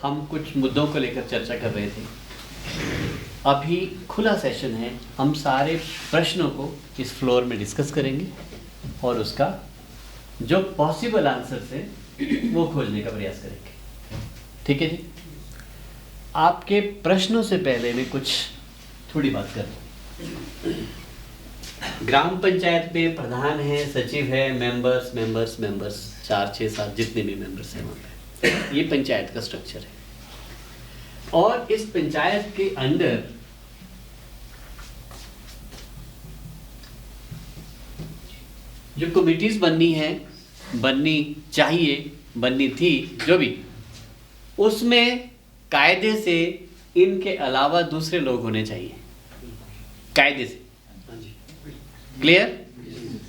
हम कुछ मुद्दों को लेकर चर्चा कर रहे थे। अभी खुला सेशन है, हम सारे प्रश्नों को इस फ्लोर में डिस्कस करेंगे और उसका जो पॉसिबल आंसर है वो खोजने का प्रयास करेंगे। ठीक है जी। आपके प्रश्नों से पहले मैं कुछ थोड़ी बात कर दूं। ग्राम पंचायत में प्रधान है, सचिव है, मेंबर्स 4, 6, 7 जितने भी मेंबर्स हैं वहाँ पे, ये पंचायत का स्ट्रक्चर है। और इस पंचायत के अंदर जो कमिटीज बननी है, बननी चाहिए, बननी थी, जो भी, उसमें कायदे से इनके अलावा दूसरे लोग होने चाहिए, कायदे से। क्लियर?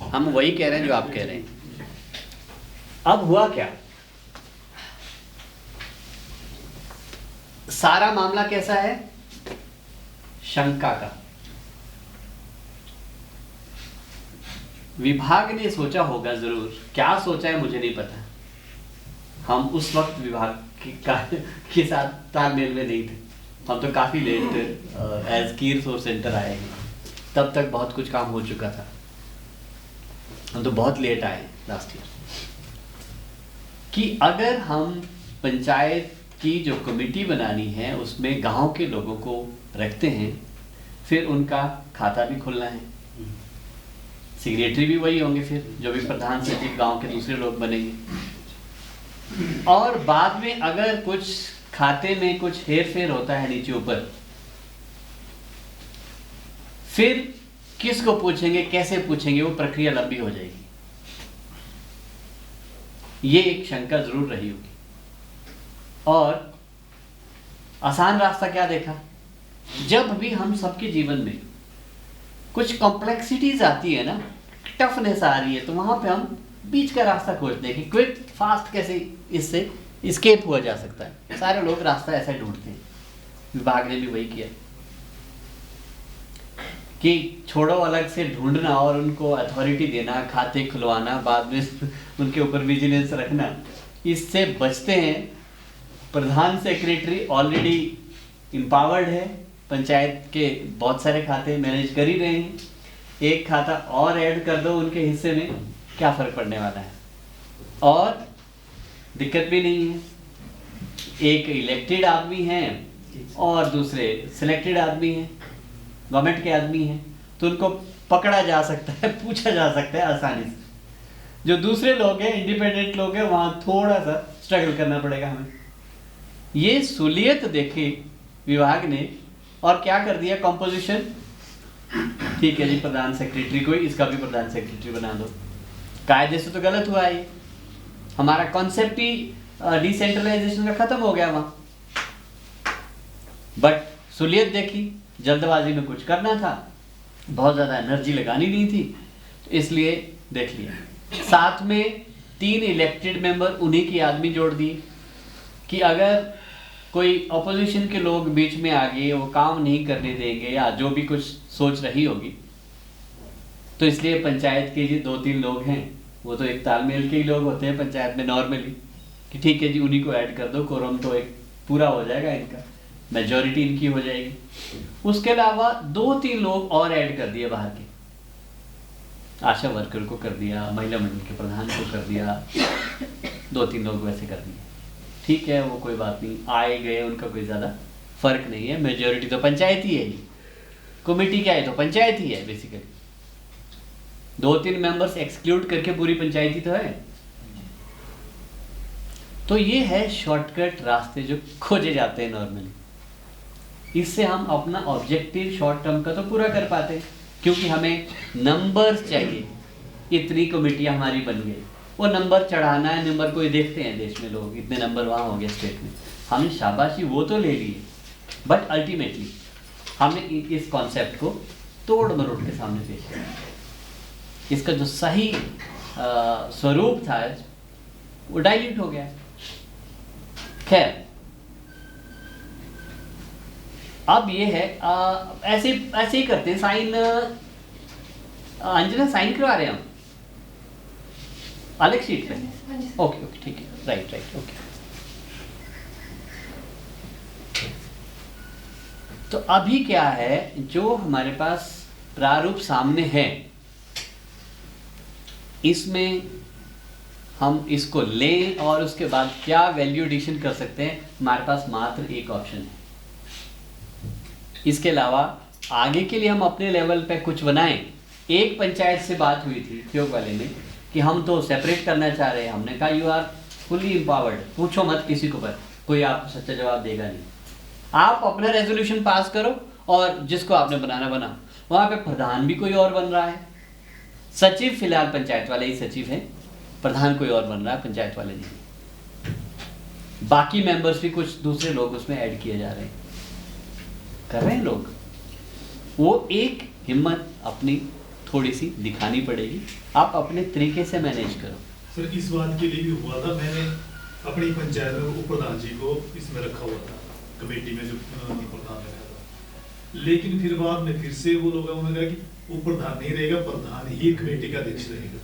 हम वही कह रहे हैं जो आप कह रहे हैं। अब हुआ क्या, सारा मामला कैसा है? शंका का। विभाग ने सोचा होगा जरूर, क्या सोचा है मुझे नहीं पता, हम उस वक्त विभाग के साथ तालमेल में नहीं थे, हम तो काफी लेट एज की रिसोर्स सेंटर आए हैं, तब तक बहुत कुछ काम हो चुका था, हम तो बहुत लेट आए लास्ट ईयर। कि अगर हम पंचायत की जो कमेटी बनानी है उसमें गांव के लोगों को रखते हैं, फिर उनका खाता भी खोलना है, सेक्रेटरी भी वही होंगे, फिर जो भी प्रधान सचिव गांव के दूसरे लोग बनेंगे, और बाद में अगर कुछ खाते में कुछ हेर फेर होता है नीचे ऊपर, फिर किसको पूछेंगे, कैसे पूछेंगे, वो प्रक्रिया लंबी हो जाएगी। ये एक शंका जरूर रही होगी। और आसान रास्ता क्या देखा, जब भी हम सबके जीवन में कुछ कॉम्प्लेक्सिटीज आती है ना, टफनेस आ रही है, तो वहां पे हम बीच का रास्ता खोजते हैं कि क्विक फास्ट कैसे इससे एस्केप हुआ जा सकता है। सारे लोग रास्ता ऐसा ढूंढते हैं, विभाग ने भी वही किया कि छोड़ो अलग से ढूंढना और उनको अथॉरिटी देना, खाते खुलवाना, बाद में उनके ऊपर विजिलेंस रखना, इससे बचते हैं। प्रधान सेक्रेटरी ऑलरेडी एम्पावर्ड है, पंचायत के बहुत सारे खाते मैनेज कर ही रहे हैं, एक खाता और ऐड कर दो उनके हिस्से में, क्या फर्क पड़ने वाला है, और दिक्कत भी नहीं है। एक इलेक्टेड आदमी हैं और दूसरे सिलेक्टेड आदमी हैं, गवर्नमेंट के आदमी हैं, तो उनको पकड़ा जा सकता है, पूछा जा सकता है आसानी से। जो दूसरे लोग हैं, इंडिपेंडेंट लोग हैं, वहां थोड़ा सा स्ट्रगल करना पड़ेगा हमें। ये सहूलियत देखी विभाग ने और क्या कर दिया, कॉम्पोजिशन, ठीक है जी, प्रधान सेक्रेटरी को इसका भी प्रधान सेक्रेटरी बना दो। कायदे से तो गलत हुआ है, हमारा कॉन्सेप्ट ही डिसेंट्रलाइजेशन का खत्म हो गया वहां। बट सहूलियत देखी, जल्दबाजी में कुछ करना था, बहुत ज्यादा एनर्जी लगानी नहीं थी, तो इसलिए देख लिया। साथ में 3 इलेक्टेड मेंबर उन्हीं की आदमी जोड़ दिए कि अगर कोई अपोजिशन के लोग बीच में आ गए, वो काम नहीं करने देंगे या जो भी कुछ सोच रही होगी, तो इसलिए पंचायत के जो 2-3 लोग हैं, वो तो एक तालमेल के ही लोग होते हैं पंचायत में नॉर्मली, कि ठीक है जी उन्हीं को ऐड कर दो, कोरम तो एक पूरा हो जाएगा, इनका मेजॉरिटी इनकी हो जाएगी। उसके अलावा 2-3 लोग और ऐड कर दिए बाहर के, आशा वर्कर को कर दिया, महिला मंडल के प्रधान को कर दिया, 2-3 लोग वैसे कर दिए, ठीक है, वो कोई बात नहीं, आए गए उनका कोई ज्यादा फर्क नहीं है, मेजॉरिटी तो पंचायत ही है ही, कमेटी क्या है तो पंचायत ही है बेसिकली। 2-3 मेंबर्स एक्सक्लूड करके पूरी पंचायत ही तो है। तो ये है शॉर्टकट रास्ते जो खोजे जाते हैं नॉर्मली, इससे हम अपना ऑब्जेक्टिव शॉर्ट टर्म का तो पूरा कर पाते हैं, क्योंकि हमें नंबर्स चाहिए। इतनी कमेटियां हमारी बन गई, वो नंबर चढ़ाना है, नंबर को देखते हैं देश में लोग, इतने नंबर वहां हो गए स्टेट में, हमने शाबाशी वो तो ले लिए, बट अल्टीमेटली हमने इस कॉन्सेप्ट को तोड़ मरोड़ के सामने पेश किया। इसका जो सही स्वरूप था वो डाइल्यूट हो गया। खैर, अब ये है ऐसे ही करते हैं। साइन अंजना साइन करवा रहे हैं हम अलग शीट पे। ओके ठीक है, राइट ओके। तो अभी क्या है, जो हमारे पास प्रारूप सामने है, इसमें हम इसको लें और उसके बाद क्या वैल्यू एडिशन कर सकते हैं, हमारे पास मात्र एक ऑप्शन है। इसके अलावा आगे के लिए हम अपने लेवल पे कुछ बनाएं। एक पंचायत से बात हुई थी उपयोग वाले में कि हम तो सेपरेट करना चाह रहे हैं। हमने कहा यू आर फुली एम्पावर्ड, पूछो मत किसी को, पर कोई आपको सच्चा जवाब देगा नहीं। आप अपना रेजोल्यूशन पास करो और जिसको आपने बनाना बना। वहाँ पे प्रधान भी कोई और बन रहा है, सचिव फिलहाल पंचायत वाले ही सचिव हैं, प्रधान कोई और बन रहा है, पंचायत वाले नहीं। बाकी मेंबर्स भी कुछ दूसरे लोग उसमें ऐड किए जा रहे हैं, कर रहे हैं लोग। वो एक हिम्मत अपनी थोड़ी सी दिखानी पड़ेगी, आप अपने तरीके से मैनेज करो। सर इस बात के लिए भी हुआ था, मैंने अपनी पंचायत में उप प्रधान जी को इसमें रखा हुआ था, कमेटी में जो प्रधान रखा था। लेकिन फिर बाद में फिर से वो लोग उन्होंने कहा कि उप प्रधान नहीं रहेगा, प्रधान ही कमेटी का अध्यक्ष रहेगा।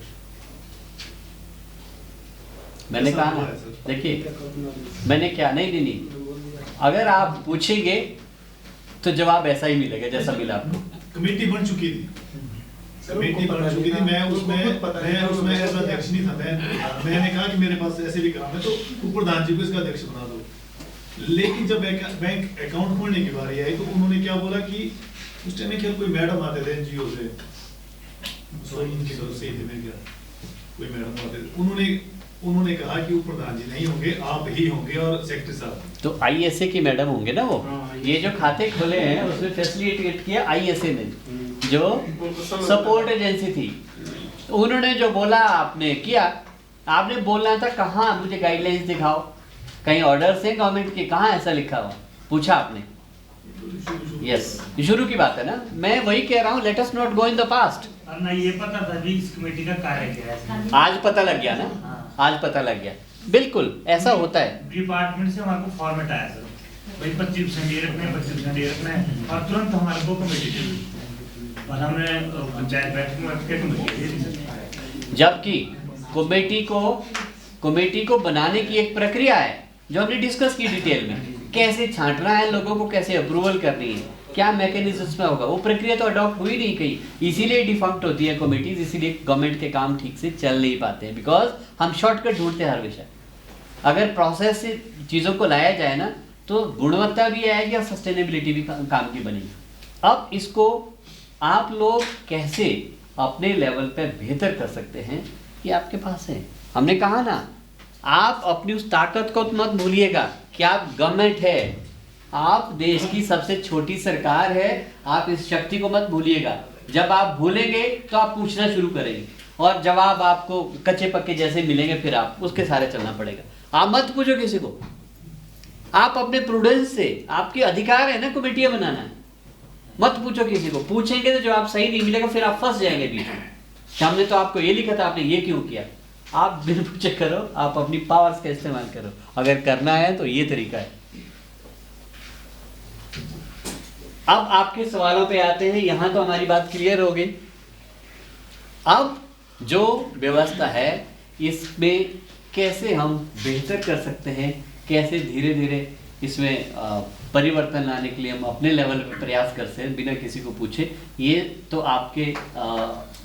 मैंने कहा ना, देखिए मैंने क्या नहीं, अगर आप पूछेंगे तो जवाब ऐसा ही मिलेगा जैसा मिला आपको। कमेटी बन चुकी थी, कमेटी बन चुकी थी, मैं उसमें ऐसा अध्यक्ष नहीं था। मैंने कहा कि मेरे पास ऐसे भी काम है तो उप प्रधान जी को इसका अध्यक्ष बना दो। लेकिन जब बैंक अकाउंट खोलने की बारी आई तो उन्होंने क्या बोला कि उस टाइम में क्या कोई मैडम आते थे एनजीओ से, कोई मैडम आते थे, उन्होंने कहा कि उप प्रधान जी नहीं होंगे, आप ही होंगे और सेक्रेटरी साहब। तो आईएसए की मैडम होंगे ना वो। ये जो खाते खोले हैं उसमें फैसिलिटेट किया आईएसए ने, जो सपोर्ट एजेंसी थी। तो उन्होंने जो बोला आपने किया। आपने बोलना था कहाँ, मुझे गाइडलाइंस दिखाओ, कहीं ऑर्डर्स हैं गवर्नमेंट के, कहाँ ऐसा लिखा हुआ, पूछा आपने। यस, शुरू की बात है ना, मैं वही कह रहा हूँ, let us not go in the past. ना ये पता था भी इस कमेटी का कार्य क्या है, आज पता लग गया ना, आज पता लग गया। बिल्कुल ऐसा होता है। डिपार्टमेंट से हमारे को फॉर्मेट आया सर, भाई 25% ये रखना है, 25% ये रखना है, और तुरंत हमारे को कमेटी दी और हमने पंचायत बैठक में कमेटी दी। जबकि कमेटी को बनाने की एक प्रक्रिया है जो हमने डिस्कस की डिटेल में, कैसे छांटना है लोगों को, कैसे अप्रूवल करनी है, क्या मैकेनिज्म में होगा, वो प्रक्रिया तो अडॉप्ट हुई नहीं कहीं, इसीलिए डिफंक्ट होती है कमेटीज, इसीलिए गवर्नमेंट के काम ठीक से चल नहीं पाते हैं, बिकॉज हम शॉर्टकट ढूंढते हैं हर विषय। अगर प्रोसेस से चीज़ों को लाया जाए ना तो गुणवत्ता भी आएगी और सस्टेनेबिलिटी भी काम की बनेगी। अब इसको आप लोग कैसे अपने लेवल पे बेहतर कर सकते हैं, ये आपके पास है। हमने कहा ना, आप अपनी उस ताकत को मत भूलिएगा कि आप गवर्नमेंट है, आप देश की सबसे छोटी सरकार है, आप इस शक्ति को मत भूलिएगा। जब आप भूलेंगे तो आप पूछना शुरू करेंगे और जवाब आपको कच्चे पक्के जैसे मिलेंगे, फिर आप उसके सारे चलना पड़ेगा। आप मत पूछो किसी को, आप अपने प्रूडेंस से, आपके अधिकार है ना कमेटियां बनाना है, मत पूछो किसी को। पूछेंगे तो जवाब सही नहीं मिलेगा, फिर आप फंस जाएंगे बीच में। हमने तो आपको ये लिखा था, आपने ये क्यों किया। आप बिना पूछे करो, आप अपनी पावर्स का इस्तेमाल करो, अगर करना है तो ये तरीका है। अब आपके सवालों पे आते हैं। यहां तो हमारी बात क्लियर हो गई। अब जो व्यवस्था है इसमें कैसे हम बेहतर कर सकते हैं, कैसे धीरे धीरे इसमें परिवर्तन लाने के लिए हम अपने लेवल पे प्रयास करते हैं बिना किसी को पूछे, ये तो आपके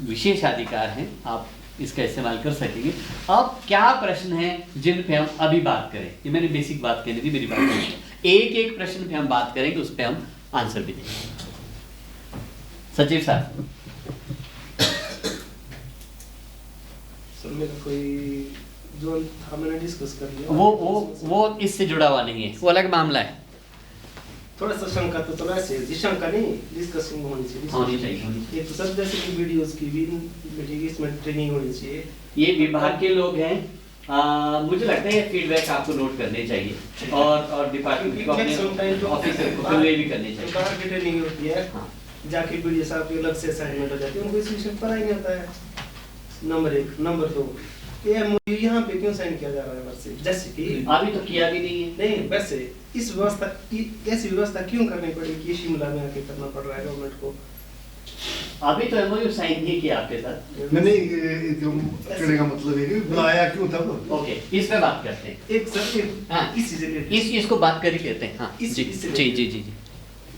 विशेष अधिकार हैं, आप इसका इस्तेमाल कर सकेंगे। अब क्या प्रश्न हैं जिन पे हम अभी बात करें, ये मैंने बेसिक बात कहनी थी, मेरी बात नहीं। एक एक प्रश्न पे हम बात करेंगे, उस पे हम आंसर भी देंगे। सचिव साहब। सर मेरा कोई जो हमने डिस्कस कर लिया, वो इससे जुड़ा हुआ नहीं है, वो अलग मामला है। थोड़ा सा शंका तो थोड़ा ऐसे शंका नहीं, डिस्कसिंग होनी चाहिए। ये तो सब जैसे कि वीडियोस की भी मीटिंग, इसमें ट्रेनिंग होनी चाहिए। ये विभाग के लोग हैं, मुझे लगता है ये फीडबैक आपको नोट करने चाहिए और डिपार्टमेंट को अपने ऑफिसर को कन्वे भी करने चाहिए। बाहर की ट्रेनिंग होती है, जाके वीडियो साहब के अलग से असाइनमेंट हो जाती है, उनको इस विषय पर ही आता है। नंबर 1, नंबर 2, ये मुझे यहाँ पे क्यों साइन किया जा रहा है वैसे, जैसे कि अभी तो किया भी नहीं है। नहीं, वैसे इस व्यवस्था की ऐसी व्यवस्था क्यों करनी पड़ेगी कि शिमला में आके करना पड़ रहा है गवर्नमेंट को। अभी तो एमओयू साइन नहीं किया आपके साथ। नहीं कहने का मतलब है कि बुलाया क्यों था वो। ओके, इस पे बात करते हैं। एक सर, हाँ, इसी से इसको बात कर ही लेते हैं। हाँ जी जी जी जी जी।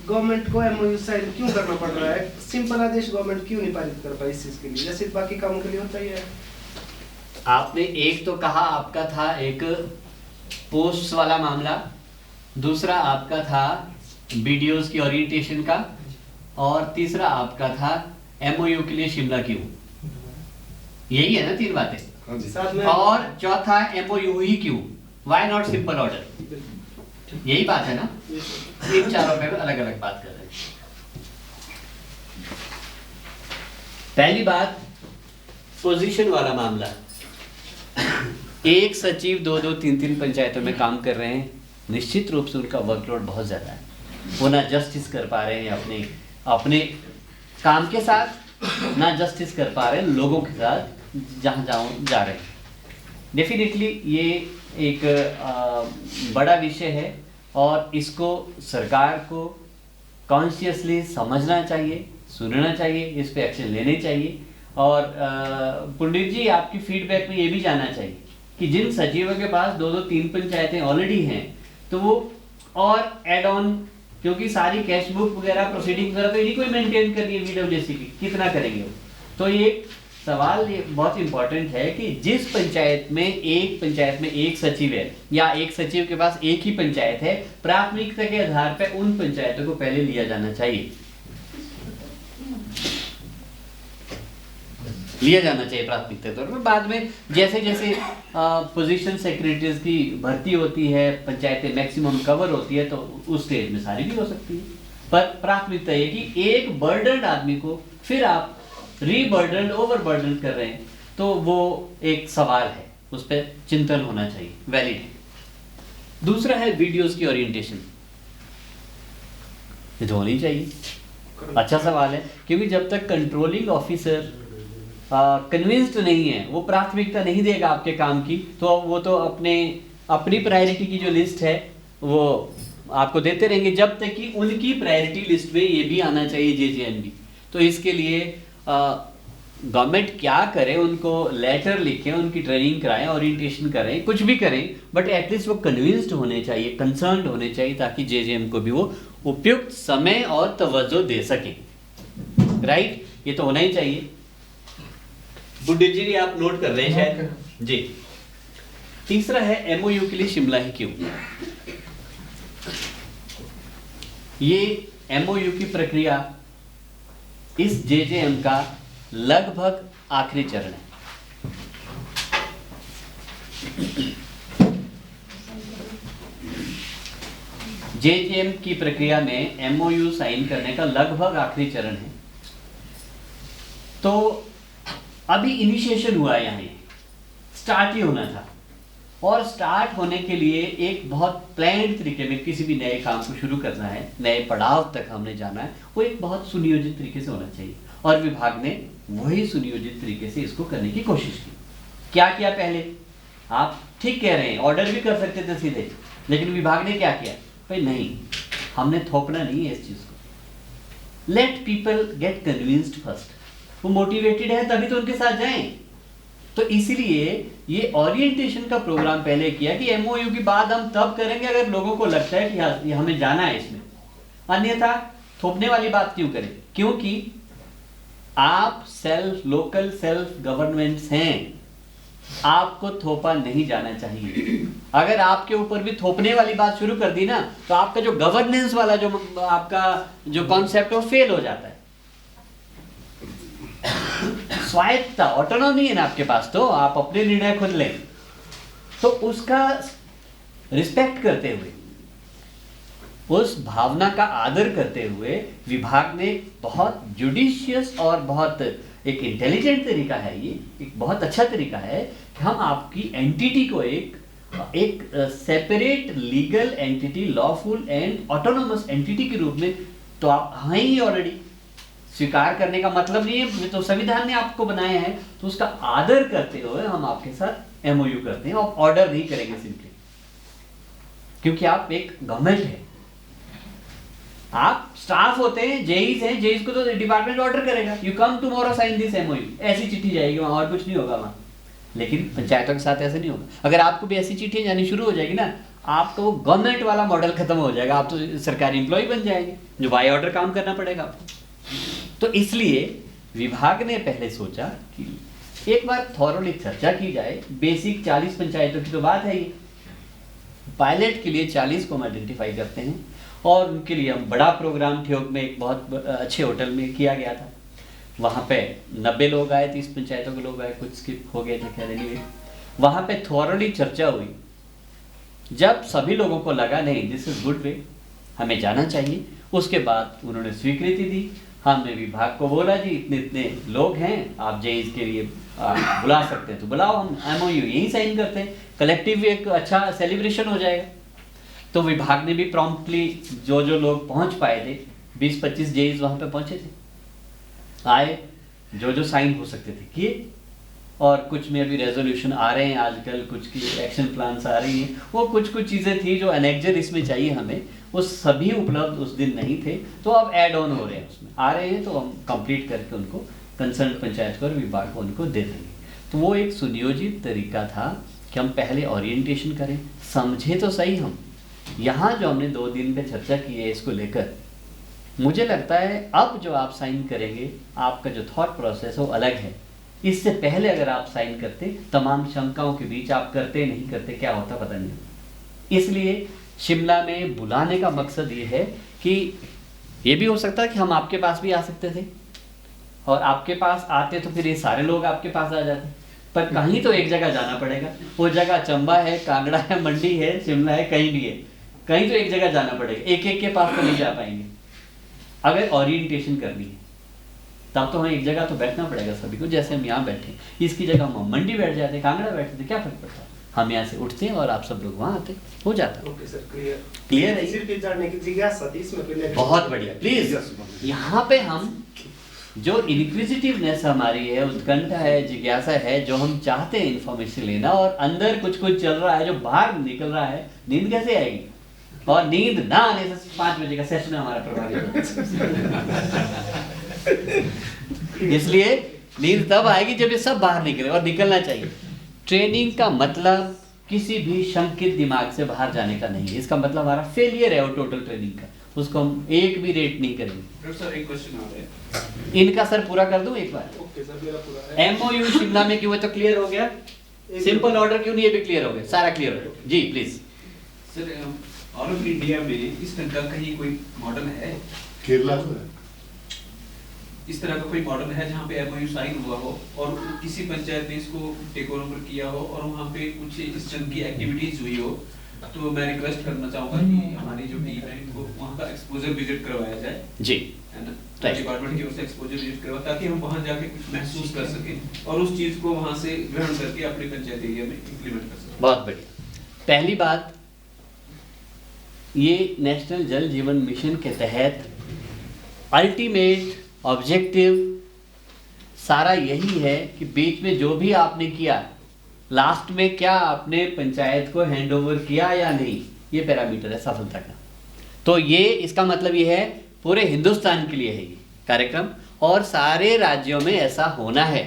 गवर्नमेंट को एमओयू साइन क्यों करना पड़ रहा है? सिंपल आदेश गवर्नमेंट क्यों नहीं पारित कर पाई इस चीज के लिए, जैसे बाकी कामों के लिए होता ही है? आपने एक तो कहा आपका था एक पोस्ट वाला मामला, दूसरा आपका था वीडियोस की ओरिएंटेशन का, और तीसरा आपका था एमओयू के लिए शिमला क्यों। यही है ना 3 बातें। हाँ जी। साथ में और चौथा एमओयू ही क्यों, व्हाई नॉट सिंपल ऑर्डर। यही बात है ना, इन चारों पे अलग अलग बात कर रहे हैं। पहली बात पोजीशन वाला मामला, एक सचिव 2-2, 3-3 पंचायतों में काम कर रहे हैं, निश्चित रूप से उनका वर्कलोड बहुत ज्यादा है, वो ना जस्टिस कर पा रहे हैं अपने अपने काम के साथ, ना जस्टिस कर पा रहे हैं लोगों के साथ जहाँ जा रहे हैं। डेफिनेटली ये एक बड़ा विषय है और इसको सरकार को कॉन्शियसली समझना चाहिए, सुनना चाहिए, इस पे एक्शन लेने चाहिए। और पंडित जी आपकी फीडबैक में ये भी जानना चाहिए कि जिन सचिवों के पास 2-2, 3 पंचायतें ऑलरेडी हैं, तो वो और एड ऑन, क्योंकि सारी कैश बुक वगैरह प्रोसीडिंग वगैरह तो इन्हीं को ही मेंटेन करनी है वीडब्ल्यूसी की, कितना करेंगे वो। तो ये सवाल ये बहुत इंपॉर्टेंट है कि जिस पंचायत में एक सचिव है या एक सचिव के पास एक ही पंचायत है, प्राथमिकता के आधार पर उन पंचायतों को पहले लिया जाना चाहिए, प्राथमिकता के तौर पर। बाद में जैसे जैसे पोजीशन सेक्रेटरीज की भर्ती होती है, पंचायतें मैक्सिमम कवर होती है, तो उस स्टेज में सारी भी हो सकती है। पर प्राथमिकता ये कि एक बर्डन्ड आदमी को फिर आप रीबर्डन्ड, ओवरबर्डन्ड कर रहे हैं, तो वो एक सवाल है, उस पर चिंतन होना चाहिए, वैलिड है। दूसरा है वीडियोस की ओरिएंटेशन, ये तो होनी चाहिए। अच्छा सवाल है, क्योंकि जब तक कंट्रोलिंग ऑफिसर कन्विंस्ड नहीं है, वो प्राथमिकता नहीं देगा आपके काम की, तो वो तो अपनी प्रायोरिटी की जो लिस्ट है वो आपको देते रहेंगे, जब तक कि उनकी प्रायोरिटी लिस्ट में ये भी आना चाहिए जेजेएमबी। तो इसके लिए गवर्नमेंट क्या करे, उनको लेटर लिखें, उनकी ट्रेनिंग कराएं, ओरिएंटेशन करें, कुछ भी करें, बट एटलीस्ट वो कन्विंस्ड होने चाहिए, कंसर्न्ड होने चाहिए, ताकि जेजेएम को भी वो उपयुक्त समय और तवज्जो दे सके। राइट, ये तो होना ही चाहिए। बुड्ढी जी आप नोट कर रहे हैं शायद जी। तीसरा है एमओयू के लिए शिमला ही क्यों। ये एमओयू की प्रक्रिया इस जेजेएम का लगभग आखिरी चरण है। जेजेएम की प्रक्रिया में एमओयू साइन करने का लगभग आखिरी चरण है। तो अभी इनिशिएशन हुआ है, यहाँ स्टार्ट ही होना था, और स्टार्ट होने के लिए एक बहुत प्लान्ड तरीके में किसी भी नए काम को शुरू करना है, नए पड़ाव तक हमने जाना है, वो एक बहुत सुनियोजित तरीके से होना चाहिए, और विभाग ने वही सुनियोजित तरीके से इसको करने की कोशिश की। क्या किया पहले, आप ठीक कह रहे हैं, ऑर्डर भी कर सकते थे सीधे, लेकिन विभाग ने क्या किया, भाई नहीं, हमने थोपना नहीं है इस चीज को, let people get convinced first, वो मोटिवेटेड है तभी तो उनके साथ जाएं। तो इसीलिए ये ओरिएंटेशन का प्रोग्राम पहले किया कि एमओयू की बात हम तब करेंगे अगर लोगों को लगता है कि हमें जाना है इसमें, अन्यथा थोपने वाली बात क्यों करें, क्योंकि आप लोकल सेल्फ गवर्नमेंट्स हैं, आपको थोपा नहीं जाना चाहिए। अगर आपके ऊपर भी थोपने वाली बात शुरू कर दी ना, तो आपका जो गवर्नेंस वाला जो आपका जो कॉन्सेप्ट है वो फेल हो जाता है। स्वायत्तता, ऑटोनॉमी है ना आपके पास, तो आप अपने निर्णय खुद लें, तो उसका रिस्पेक्ट करते हुए, उस भावना का आदर करते हुए विभाग ने बहुत जुडिशियस और बहुत एक इंटेलिजेंट तरीका है, ये एक बहुत अच्छा तरीका है कि हम आपकी एंटिटी को एक separate legal entity, lawful and autonomous entity के रूप में तो आप हैं ही ऑलरेडी। स्वीकार करने का मतलब नहीं है, तो संविधान ने आपको बनाया है, तो उसका आदर करते हुए हम आपके साथ एमओयू करते हैं, और ऑर्डर नहीं करेंगे सिंपली, क्योंकि आप एक गवर्नमेंट है, आप स्टाफ होते हैं, जेईज हैं, जेईज को तो डिपार्टमेंट ऑर्डर करेगा, you come tomorrow sign this MOU, ऐसी चिट्ठी जाएगी वहां, और कुछ नहीं होगा वहां। लेकिन पंचायतों के साथ ऐसे नहीं होगा। अगर आपको भी ऐसी चिट्ठी जानी शुरू हो जाएगी ना, आपका वो गवर्नमेंट वाला मॉडल खत्म हो जाएगा, आप तो सरकारी एम्प्लॉय बन जाएंगे जो बाय ऑर्डर काम करना पड़ेगा आपको। तो इसलिए विभाग ने पहले सोचा कि एक बार थॉरोली चर्चा की जाए। बेसिक 40 पंचायतों की तो बात है, ये पायलट के लिए 40 को हम आइडेंटिफाई करते हैं और उनके लिए हम बड़ा प्रोग्राम ठियोग में एक बहुत अच्छे होटल में किया गया था। वहाँ पे 90 लोग आए, 30 पंचायतों के लोग आए, कुछ स्किप हो गए थे खैर। एनीवे वहाँ पे थॉरोली चर्चा हुई। जब सभी लोगों को लगा नहीं दिस इज गुड वे, हमें जाना चाहिए, उसके बाद उन्होंने स्वीकृति दी। हमने विभाग को बोला जी इतने इतने लोग हैं, आप जेईज के लिए बुला सकते हैं तो बुलाओ, हम MOU यही साइन करते हैं, कलेक्टिव एक अच्छा सेलिब्रेशन हो जाएगा। तो विभाग ने भी प्रॉम्प्टली जो जो लोग पहुंच पाए थे, 20-25 जेईज वहाँ पे पहुंचे थे, आए, जो जो साइन हो सकते थे किए। और कुछ में अभी रेजोल्यूशन आ रहे हैं आजकल, कुछ की एक्शन प्लान्स आ रही हैं, वो कुछ चीज़ें थी जो एनेक्जर इसमें चाहिए हमें, वो सभी उपलब्ध उस दिन नहीं थे, तो अब ऐड ऑन हो रहे हैं, उसमें आ रहे हैं, तो हम कंप्लीट करके उनको कंसर्न पंचायत को और विभाग को उनको दे देंगे। तो वो एक सुनियोजित तरीका था कि हम पहले ओरिएंटेशन करें, समझे तो सही हम। यहाँ जो हमने 2 दिन पे चर्चा की है इसको लेकर, मुझे लगता है अब जो आप साइन करेंगे आपका जो थॉट प्रोसेस वो अलग है। इससे पहले अगर आप साइन करते, तमाम शंकाओं के बीच आप करते नहीं करते, क्या होता पता नहीं। इसलिए शिमला में बुलाने का मकसद ये है कि ये भी हो सकता है कि हम आपके पास भी आ सकते थे और आपके पास आते तो फिर ये सारे लोग आपके पास आ जाते, पर कहीं तो एक जगह जाना पड़ेगा। वो जगह चंबा है, कांगड़ा है, मंडी है, शिमला है, कहीं भी है, कहीं तो एक जगह जाना पड़ेगा। एक एक के पास तो नहीं जा पाएंगे। अगर ओरिएंटेशन करनी है तब तो हमें एक जगह तो बैठना पड़ेगा सभी को, जैसे हम यहाँ बैठे, इसकी जगह हम मंडी बैठ जाते, कांगड़ा बैठते थे, क्या फर्क पड़ता? हम यहाँ से उठते हैं और आप सब लोग वहाँ आते, हो जाता। ओके सर, क्लियर क्लियर है? सिर्फ ये जानने की जिज्ञासा थी इसमें पहले। बहुत बढ़िया। प्लीज यहाँ पे हम जो इनक्विजिटिवनेस हमारी है, उत्कंठा है, जिज्ञासा है, जो हम चाहते हैं इन्फॉर्मेशन लेना और अंदर कुछ चल रहा है जो बाहर निकल रहा है, नींद कैसे आएगी? और नींद ना आने से 5 बजे का सेशन हमारा प्रभावित इसलिए नींद तब आएगी जब ये सब बाहर निकले, और निकलना चाहिए। ट्रेनिंग का मतलब किसी भी शंकित दिमाग से बाहर जाने का नहीं है। इसका मतलब हमारा फेलियर है वो टोटल ट्रेनिंग का, उसको हम एक भी रेट नहीं करेंगे। सर एक क्वेश्चन आ रहा है, इनका सर पूरा कर दूं एक बार? ओके सर, मेरा पूरा है। MOU शिमला में क्यों है तो क्लियर हो गया, सिंपल ऑर्डर क्यों नहीं, ये भी क्लियर हो गया, सारा क्लियर हो गया जी। Please sir all over India में इस तरह का कहीं कोई मॉडल है? केरला को है। इस तरह का कोई मॉडल है जहाँ पे MOU साइन हुआ हो और किसी पंचायत ने इसको टेक ओवर किया हो और वहाँ पे कुछ इस तरह की एक्टिविटीज हुई हो, तो मैं रिक्वेस्ट करना चाहूँगा कि हमारी जो टीम है इनको वहाँ का एक्सपोजर विजिट करवाया जाए, जी, है ना? डिपार्टमेंट की ओर से एक्सपोजर विजिट करवा, ताकि हम वहाँ जाके कुछ महसूस कर सकें और उस चीज़ को वहाँ से ग्रहण करके अपने पंचायत एरिया में इम्प्लीमेंट कर सकें। बहुत बढ़िया। पहली बात, ये नेशनल जल जीवन मिशन के तहत अल्टीमेट ऑब्जेक्टिव सारा यही है कि बीच में जो भी आपने किया, लास्ट में क्या आपने पंचायत को हैंडओवर किया या नहीं, ये पैरामीटर है सफलता का। तो ये इसका मतलब ये है पूरे हिंदुस्तान के लिए है ये कार्यक्रम, और सारे राज्यों में ऐसा होना है।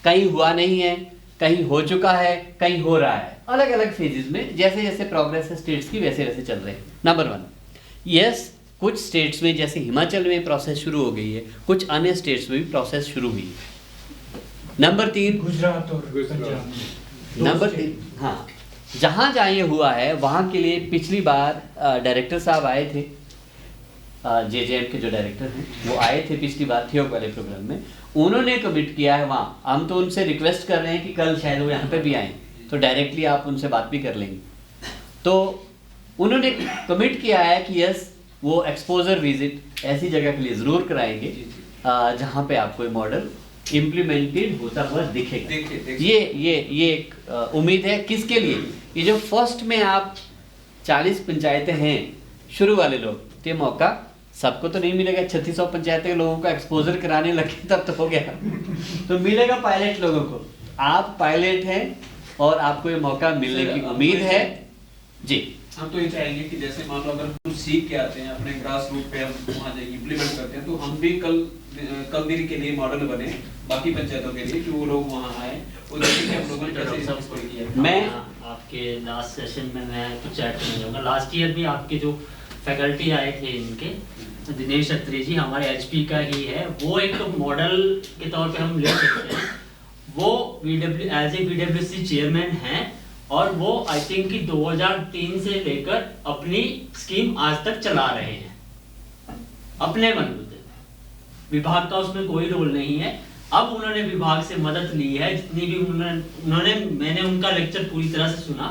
कहीं हुआ नहीं है, कहीं हो चुका है, कहीं हो रहा है, अलग अलग फेजेस में, जैसे जैसे प्रोग्रेस है स्टेट्स की वैसे वैसे चल रहे हैं। नंबर 1, यस, कुछ स्टेट्स में जैसे हिमाचल में प्रोसेस शुरू हो गई है, कुछ अन्य स्टेट्स में भी प्रोसेस शुरू हुई है। नंबर 3, गुजरात और पंजाब। नंबर 3, हाँ, जहाँ जहाँ ये हुआ है वहाँ के लिए पिछली बार डायरेक्टर साहब आए थे, JJM के जो डायरेक्टर हैं वो आए थे पिछली बार थियोग वाले प्रोग्राम में, उन्होंने कमिट किया है वहाँ। हम तो उनसे रिक्वेस्ट कर रहे हैं कि कल शायद वो यहाँ पे भी आएँ, तो डायरेक्टली आप उनसे बात भी कर लेंगे। तो उन्होंने कमिट किया है कि यस, वो एक्सपोजर विजिट ऐसी जगह के लिए ज़रूर कराएंगे जहाँ पे आपको ये मॉडल इम्प्लीमेंटेड होता हुआ दिखेगा। ये एक उम्मीद है। किसके लिए? ये जो फर्स्ट में आप 40 पंचायतें हैं शुरू वाले लोग, तो ये मौका सबको तो नहीं मिलेगा। 3600 पंचायतें लोगों का एक्सपोजर कराने लगे तब तो हो गया तो मिलेगा पायलट लोगों को। आप पायलट हैं और आपको ये मौका मिलने की उम्मीद है जी। हम तो ये चाहेंगे कि जैसे मान लो अगर हम सीख के आते हैं अपने ग्रास रूट पे, हम वहाँ जाके इम्प्लीमेंट करते हैं, तो हम भी कल दिन के लिए मॉडल बने बाकी पंचायतों के लिए कि वो लोग वहाँ आए और देखें कि हम लोगों ने कैसे इसको किया। मैं आपके लास्ट सेशन में मैं कुछ ऐड करना चाहूँगा। लास्ट ईयर भी आपके जो फैकल्टी आए थे इनके, दिनेश अत्री जी हमारे एचपी का ही है, वो एक मॉडल के तौर पे हम ले सकते हैं। वो एज ए बीडब्ल्यूसी चेयरमैन हैं और वो आई थिंक कि 2003 से लेकर अपनी स्कीम आज तक चला रहे हैं अपने बलबूते। विभाग का उसमें कोई रोल नहीं है। अब उन्होंने विभाग से मदद ली है, जितनी भी उन्होंने मैंने उनका लेक्चर पूरी तरह से सुना।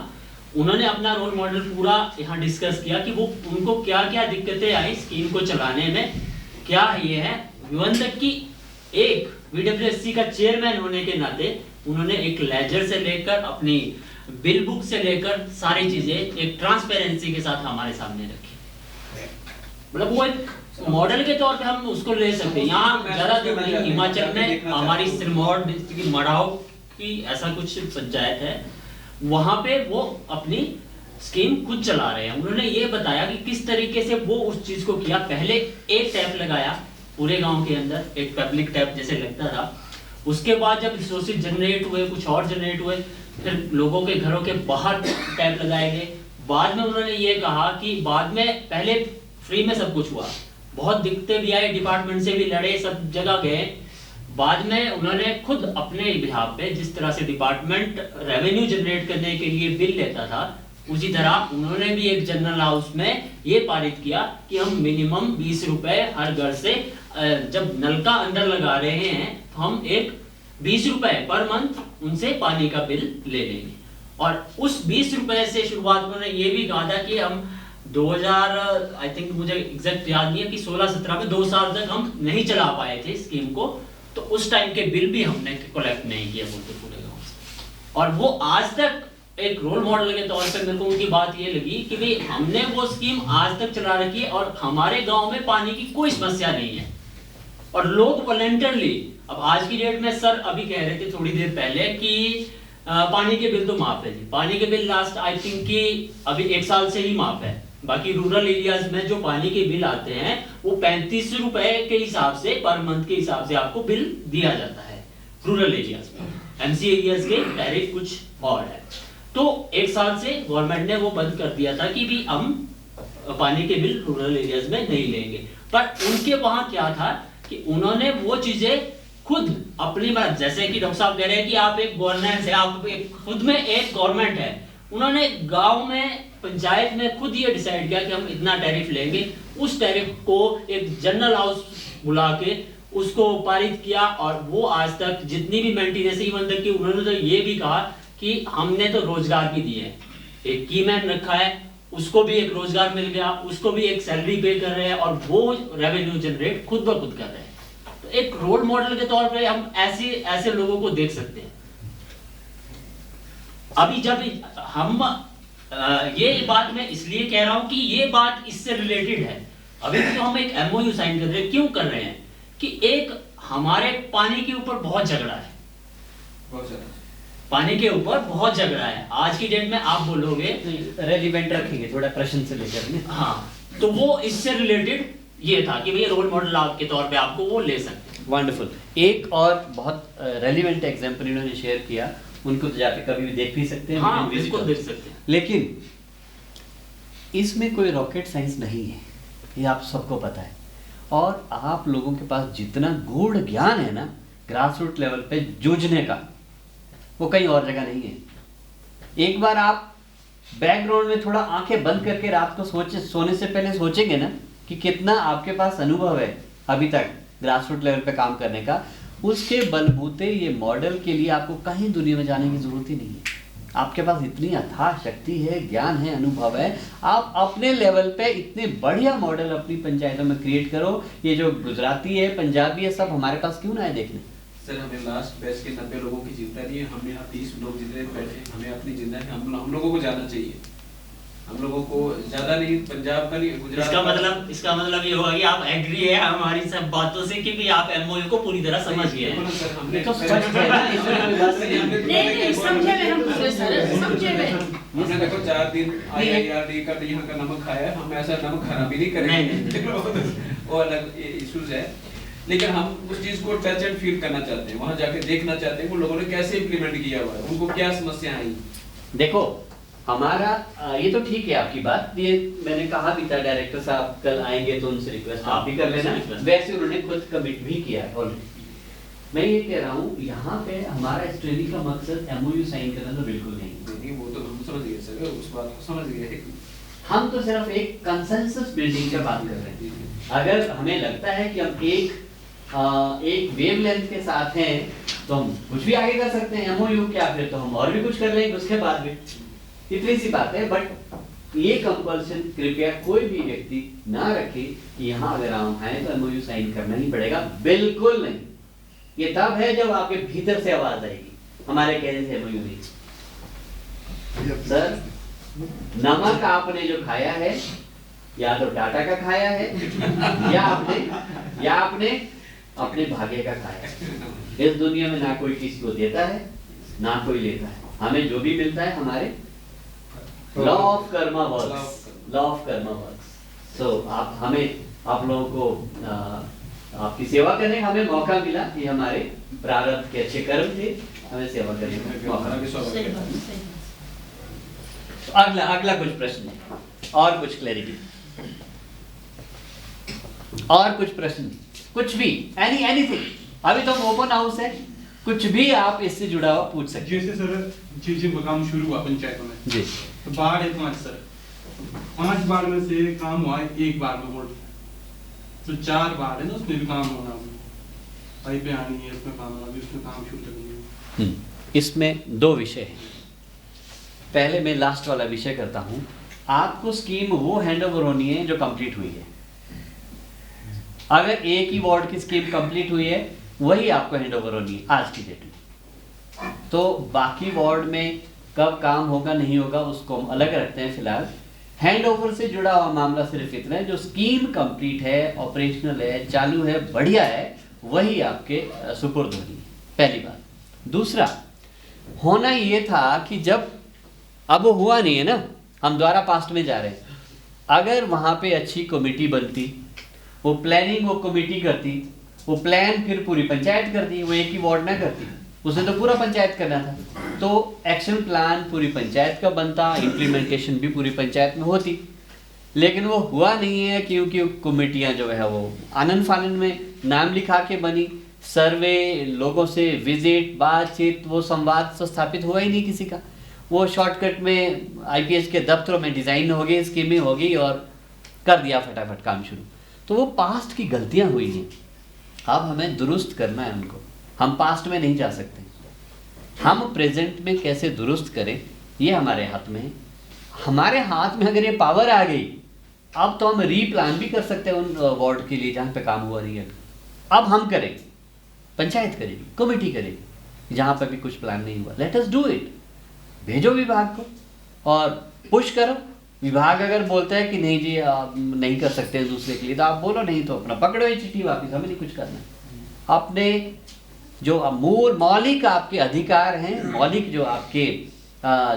उन्होंने अपना रोल मॉडल पूरा यहाँ डिस्कस किया कि वो उनको क्या क्या दिक्कतें आई स्कीम को चलाने में, क्या ये है। इवन तक कि एक बीडब्ल्यूएससी का चेयरमैन होने के नाते उन्होंने एक लेजर से लेकर अपनी बिल बुक से लेकर सारी चीजें एक ट्रांसपेरेंसी के साथ हमारे सामने रखी। मतलब वो एक मॉडल के तौर पे हम उसको ले सकते हैं। यहाँ ज्यादा दूर नहीं, हिमाचल में हमारी सिरमौर डिस्ट्रिक्ट की मड़ाव की ऐसा कुछ पंचायत है, वहां पे वो अपनी स्कीम खुद चला रहे हैं। उन्होंने ये बताया कि किस तरीके से वो उस चीज को किया। पहले एक टैप लगाया पूरे गांव के अंदर, एक पब्लिक टैप जैसे लगता था। उसके बाद जब रिसोर्सेज जनरेट हुए, कुछ और जनरेट हुए, फिर लोगों के घरों के बाहर टैप लगाए गए। बाद में उन्होंने ये कहा कि बाद में पहले फ्री में सब कुछ हुआ, बहुत दिक्कतें भी आई, डिपार्टमेंट से भी लड़े, सब जगह गए। बाद में उन्होंने खुद अपने बिहाफ पे, जिस तरह से डिपार्टमेंट रेवेन्यू जनरेट करने के लिए बिल लेता था, उसी तरह उन्होंने भी एक जनरल हाउस में ये पारित किया कि हम मिनिमम 20 रुपए हर घर से, जब नल का अंदर लगा रहे हैं तो हम एक 20 रुपए पर मंथ उनसे पानी का बिल ले लेंगे। और उस 20 रुपए से शुरुआत उन्होंने ये भी कहा था कि हम 2000 आई थिंक मुझे एग्जैक्ट याद नहीं है कि 16-17 में 2 साल तक हम नहीं चला पाए थे स्कीम को, तो उस टाइम के बिल भी हमने कलेक्ट नहीं किया बोलते पूरे गांव से। और वो आज तक एक रोल मॉडल के तौर पे मेरे को उनकी बात ये लगी कि भाई हमने वो स्कीम आज तक चला रखी है और हमारे गांव में पानी की कोई समस्या नहीं है और लोग वॉलंटियरली। अब आज की डेट में सर अभी कह रहे थे थोड़ी देर पहले कि पानी के बिल तो माफ है जी, पानी के बिल लास्ट आई थिंक कि अभी 1 साल से ही माफ है। बाकी रूरल एरियाज में जो पानी के बिल आते हैं वो 35 रुपए के हिसाब से पर मंथ के हिसाब से आपको बिल दिया जाता है रूरल एरियाज में। एमसी एरियाज के टैरिफ कुछ और है। तो 1 साल से गवर्नमेंट ने वो बंद कर दिया था कि भी हम पानी के बिल रूरल एरियाज में नहीं लेंगे। पर उनके वहां क्या था कि उन्होंने वो चीजें खुद अपनी बात, जैसे कि डॉक्टर साहब कह रहे हैं कि आप एक गवर्नेंस है, आप खुद में एक गवर्नमेंट है। उन्होंने गांव में पंचायत में खुद ये डिसाइड किया कि हम इतना टैरिफ लेंगे। उस टैरिफ को एक जनरल हाउस बुला के उसको पारित किया और वो आज तक जितनी भी मेंटेनेंस, इवन तक कि उन्होंने तो ये भी कहा कि हमने तो रोजगार भी दिए हैं, एक कीमैन रखा है, उसको भी एक रोजगार मिल गया, उसको भी एक सैलरी पे कर रहे हैं और वो रेवेन्यू जनरेट खुद ब खुद कर रहे हैं। तो एक रोल मॉडल के तौर पे हम ऐसे लोगों को देख सकते हैं। अभी जब हम ये बात मैं इसलिए कह रहा हूं कि ये बात इससे रिलेटेड है। अभी तो हम एक एमओयू साइन कर रहे हैं, क्यों कर रहे हैं कि एक हमारे पानी के ऊपर बहुत झगड़ा है, बहुत ज्यादा पानी के ऊपर बहुत झगड़ा है। आज की डेट में आप बोलोगे रेलिवेंट रखेंगे थोड़ा प्रश्न से लेकर। हाँ, तो वो इससे रिलेटेड ये था कि भैया रोल मॉडल के तौर पे आपको वो ले सकते हैं। वंडरफुल। एक और बहुत रेलिवेंट एग्जांपल इन्होंने शेयर किया, उनको तो जाके कभी भी देख भी सकते हैं। हाँ, बिल्कुल देख सकते हैं। लेकिन इसमें कोई रॉकेट साइंस नहीं है, ये आप सबको पता है। और आप लोगों के पास जितना गूढ़ ज्ञान है ना ग्रास रूट लेवल पे जूझने का, वो कहीं और जगह नहीं है। एक बार आप बैकग्राउंड में थोड़ा आंखें बंद करके रात को सोने से पहले सोचेंगे ना कि कितना आपके पास अनुभव है अभी तक ग्रास रूट लेवल पे काम करने का, उसके बलबूते ये मॉडल के लिए आपको कहीं दुनिया में जाने की जरूरत ही नहीं है। आपके पास इतनी अथाह शक्ति है, ज्ञान है, अनुभव है। आप अपने लेवल पे इतने बढ़िया मॉडल अपनी पंचायतों में क्रिएट करो। ये जो गुजराती है, पंजाबी है, सब हमारे पास क्यों ना है देखने। सर हमें लास्ट बैच के 90 लोगों की चिंता नहीं है, हमें यहाँ 30 लोग जितने बैठे, हमें अपनी जिंदगी हम लोगों को जाना चाहिए। हम लोगों को ज्यादा नहीं, पंजाब का नहीं, गुजरात इसका मतलब ये होगा कि आप एग्री है हमारी सब बातों से कि भी आप एमओयू को पूरी तरह समझ गए हैं। सर हमने तो स्पष्ट है ना, इसमें कोई बात नहीं है। नहीं समझे में हम पूरे सर समझे में। हमने देखो 4 दिन IIRD का यहाँ का नमक खाया, हम ऐसा नमक खाना भी नहीं करेंगे। वो अलग इश्यूज है, लेकिन हम उस चीज को टच एंड फील करना चाहते हैं, वहां जाके देखना चाहते हैं वो लोगों ने कैसे इम्प्लीमेंट किया हुआ है, उनको क्या समस्या आई। देखो हमारा ये तो ठीक है आपकी बात, ये मैंने कहा भी था डायरेक्टर साहब कल आएंगे तो उनसे रिक्वेस्ट आप भी कर लेना, वैसे उन्होंने खुद कमिट भी किया है ऑलरेडी। मैं ये कह रहा हूँ यहाँ पे हमारा इस ट्रेनिंग का मकसद एमओयू साइन करना तो बिल्कुल नहीं, वो तो हम समझ गए सर, उस बात को समझ गए। हम तो सिर्फ एक कंसेंसस बिल्डिंग का बात कर रहे हैं। अगर हमें लगता है कि हम एक वेवलेंथ के साथ हैं तो हम कुछ भी आगे कर सकते हैं, एमओयू क्या, फिर तो हम और भी कुछ कर लेंगे उसके बाद भी, इतनी सी बात है। बट ये कंपल्सन कृपया कोई भी व्यक्ति ना रखे कि यहाँ अगर हम हैं तो एमओयू साइन करना ही पड़ेगा, बिल्कुल नहीं। ये तब है जब आपके भीतर से आवाज आएगी हमारे कहने से एमओयू नहीं। सर नमक आपने जो खाया है या तो टाटा का खाया है या आपने अपने भाग्य का खाया है। इस दुनिया में ना कोई किसी को देता है ना कोई लेता है, हमें जो भी मिलता है हमारे लॉ ऑफ कर्मा वर्क्स। सो आप लोगों को आपकी सेवा करने का हमें मौका मिला, ये हमारे प्रारब्ध के अच्छे कर्म थे, हमें सेवा करने का मौका मिला। अगला कुछ प्रश्न और कुछ क्लैरिटी और कुछ प्रश्न, कुछ भी एनीथिंग, अभी तो ओपन हाउस है, कुछ भी आप इससे जुड़ा हुआ पूछ सकते हैं। जैसे सर जी काम शुरू हुआ पंचायतों में जी, तो बाढ़ है 5 सर, 5 बाढ़ में से काम हुआ है 1 बाढ़ में वोट, तो 4 बाढ़ है ना उसमें भी काम होना, पाइपें आनी है उसमें काम होना, उसमें काम शुरू करनी है। इसमें 2 विषय हैं। पहले मैं लास्ट वाला विषय करता हूँ। आपको स्कीम वो हैंडओवर होनी है जो कंप्लीट हुई है। अगर एक ही वार्ड की स्कीम कंप्लीट हुई है वही आपको हैंडओवर होनी है आज की डेट में। तो बाकी वार्ड में कब काम होगा नहीं होगा उसको हम अलग रखते हैं। फिलहाल हैंडओवर से जुड़ा हुआ मामला सिर्फ इतना है, जो स्कीम कंप्लीट है, ऑपरेशनल है, चालू है, बढ़िया है, वही आपके सुपुर्द होनी है, पहली बात। दूसरा होना ये था कि जब अब वो हुआ नहीं है ना, हम दोबारा पास्ट में जा रहे हैं। अगर वहाँ पे अच्छी कमेटी बनती, वो प्लानिंग वो कमेटी करती, वो प्लान फिर पूरी पंचायत करती, वो एक ही वार्ड ना करती, उसे तो पूरा पंचायत करना था। तो एक्शन प्लान पूरी पंचायत का बनता, इम्प्लीमेंटेशन भी पूरी पंचायत में होती, लेकिन वो हुआ नहीं है क्योंकि कमेटियाँ जो है वो आनन फानन में नाम लिखा के बनी, सर्वे, लोगों से विजिट, बातचीत, वो संवाद तो स्थापित हुआ ही नहीं किसी का। वो शॉर्टकट में आईपीएस के दफ्तरों में डिज़ाइन हो गई, स्कीमें हो गई और कर दिया फटाफट काम शुरू। तो वो पास्ट की गलतियां हुई हैं, अब हमें दुरुस्त करना है उनको। हम पास्ट में नहीं जा सकते, हम प्रेजेंट में कैसे दुरुस्त करें ये हमारे हाथ में है। हमारे हाथ में अगर ये पावर आ गई, अब तो हम रीप्लान भी कर सकते हैं उन वार्ड के लिए जहाँ पे काम हुआ नहीं है। अब हम करें, पंचायत करेगी, कमेटी करेगी, जहाँ पे भी कुछ प्लान नहीं हुआ, लेट अस डू इट। भेजो विभाग को और पुश करो। विभाग अगर बोलता है कि नहीं जी आप नहीं कर सकते दूसरे के लिए, तो आप बोलो नहीं तो अपना पकड़ो ये चिट्ठी वापस, हमें नहीं कुछ करना। अपने जो मूल मौलिक आपके अधिकार हैं, मौलिक जो आपके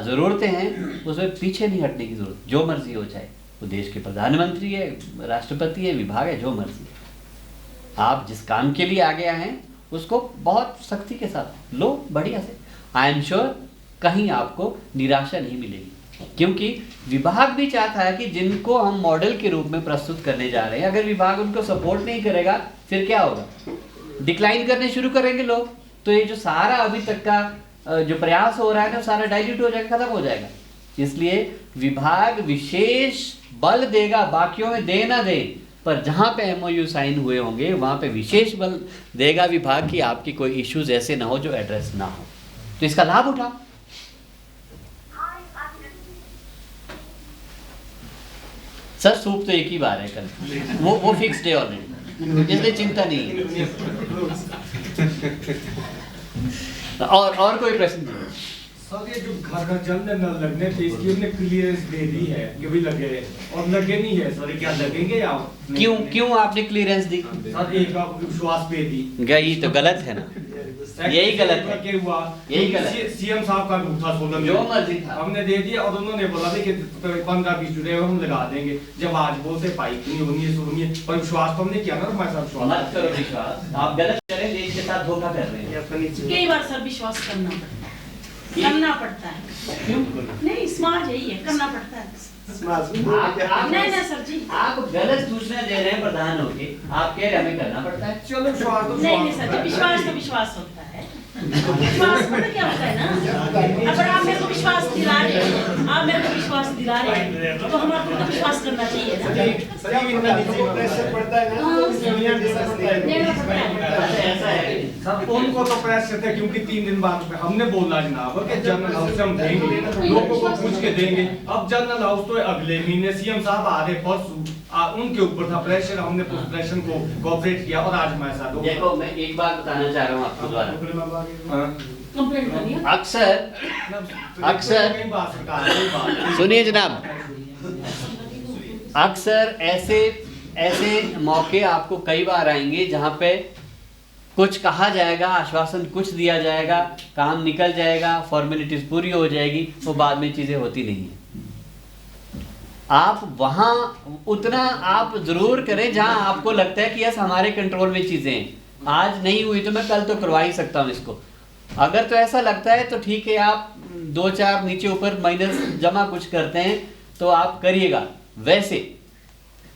ज़रूरतें हैं, उसमें पीछे नहीं हटने की ज़रूरत। जो मर्जी हो, चाहे वो देश के प्रधानमंत्री है, राष्ट्रपति है, विभाग है, जो मर्जी है, आप जिस काम के लिए आ गया हैं उसको बहुत सख्ती के साथ लो, बढ़िया से। आई एम श्योर कहीं आपको निराशा नहीं मिलेगी, क्योंकि विभाग भी चाहता है कि जिनको हम मॉडल के रूप में प्रस्तुत करने जा रहे हैं, अगर विभाग उनको सपोर्ट नहीं करेगा फिर क्या होगा, डिक्लाइन करने शुरू करेंगे लोग। तो ये जो सारा अभी तक का जो प्रयास हो रहा है ना, सारा डाइल्यूट हो जाएगा, खत्म हो जाएगा। इसलिए विभाग विशेष बल देगा, बाकियों में दे ना दे, पर जहाँ पे एमओयू साइन हुए होंगे वहाँ पे विशेष बल देगा विभाग कि आपकी कोई इश्यूज ऐसे ना हो जो एड्रेस ना हो। तो इसका लाभ उठाओ। सर सूप तो एक ही बार है कल, वो फिक्स्ड है ऑलरेडी, इसलिए चिंता नहीं है। और कोई प्रश्न? सर ये जो घर घर जल में नल लगने थे, इसकी हमने क्लियरेंस दे दी है कि भी लगे, और लगे नहीं है सर, क्या लगेंगे या क्यों आपने क्लियरेंस दी? सर एक विश्वास पे दी, यही तो गलत है ना, यही गलत है, यही गलत है। सीएम साहब का रूप था 16 में, जो मर्जी था हमने दे दिया, और उन्होंने बोला था कि 15-20 जुड़े हुए हम लगा देंगे। जब आज बोलते पाइप नहीं होनी है, सुनिए, पर विश्वास तो हमने किया ना हमारे साथ। विश्वास मत करो, विश्वास आप गलत करें, देश के साथ धोखा कर रहे हैं। कई बार सर विश्वास करना करना पड़ता है। क्यों? नहीं, समाज यही है, करना पड़ता है। समाज में नहीं नहीं सर जी, आप गलत सूचना दे रहे हैं प्रधान होके, आप कह रहे हैं हमें करना पड़ता है। चलो विश्वास तो नहीं नहीं सर जी, विश्वास तो विश्वास होता है। विश्वास पता क्या होता है ना, अगर आप मेरे को विश्वास दिला रहे हैं, आप मेरे को विश्वास दिला रहे हैं, तो हमारे को विश्वास करना चाहिए ना। प्रेशर पड़ता है ना, तो दुनिया देना पड़ता है। देना पड़ता है। ऐसा है। सब उनको तो प्रेशर थे क्योंकि 3 दिन बाद हमने बोला जनाब कि जनरल हाउस से हम देंगे, लोगों को पूछ के देंगे। अब जनरल हाउस तो अगले महीने सीएम साहब आ रहे परसों, उनके ऊपर था प्रेशर, हमने उस प्रेशर को कोऑपरेट किया और आज हमारे साथ देखो मैं एक बात बताना चाह रहा हूँ आपको द्वारा, कंप्लेंट करिए। अक्सर कई बात सरकार कई बात सुनिए जनाब, अक्सर ऐसे मौके आपको कई बार आएंगे जहां पे कुछ कहा जाएगा, आश्वासन कुछ दिया जाएगा, काम निकल जाएगा, फॉर्मेलिटीज पूरी हो जाएगी, वो बाद में चीजें होती नहीं है। आप वहां उतना आप जरूर करें जहां आपको लगता है कि यस हमारे कंट्रोल में चीजें हैं, आज नहीं हुई तो मैं कल तो करवा ही सकता हूं इसको। अगर तो ऐसा लगता है तो ठीक है, आप 2-4 नीचे ऊपर माइनस जमा कुछ करते हैं तो आप करिएगा। वैसे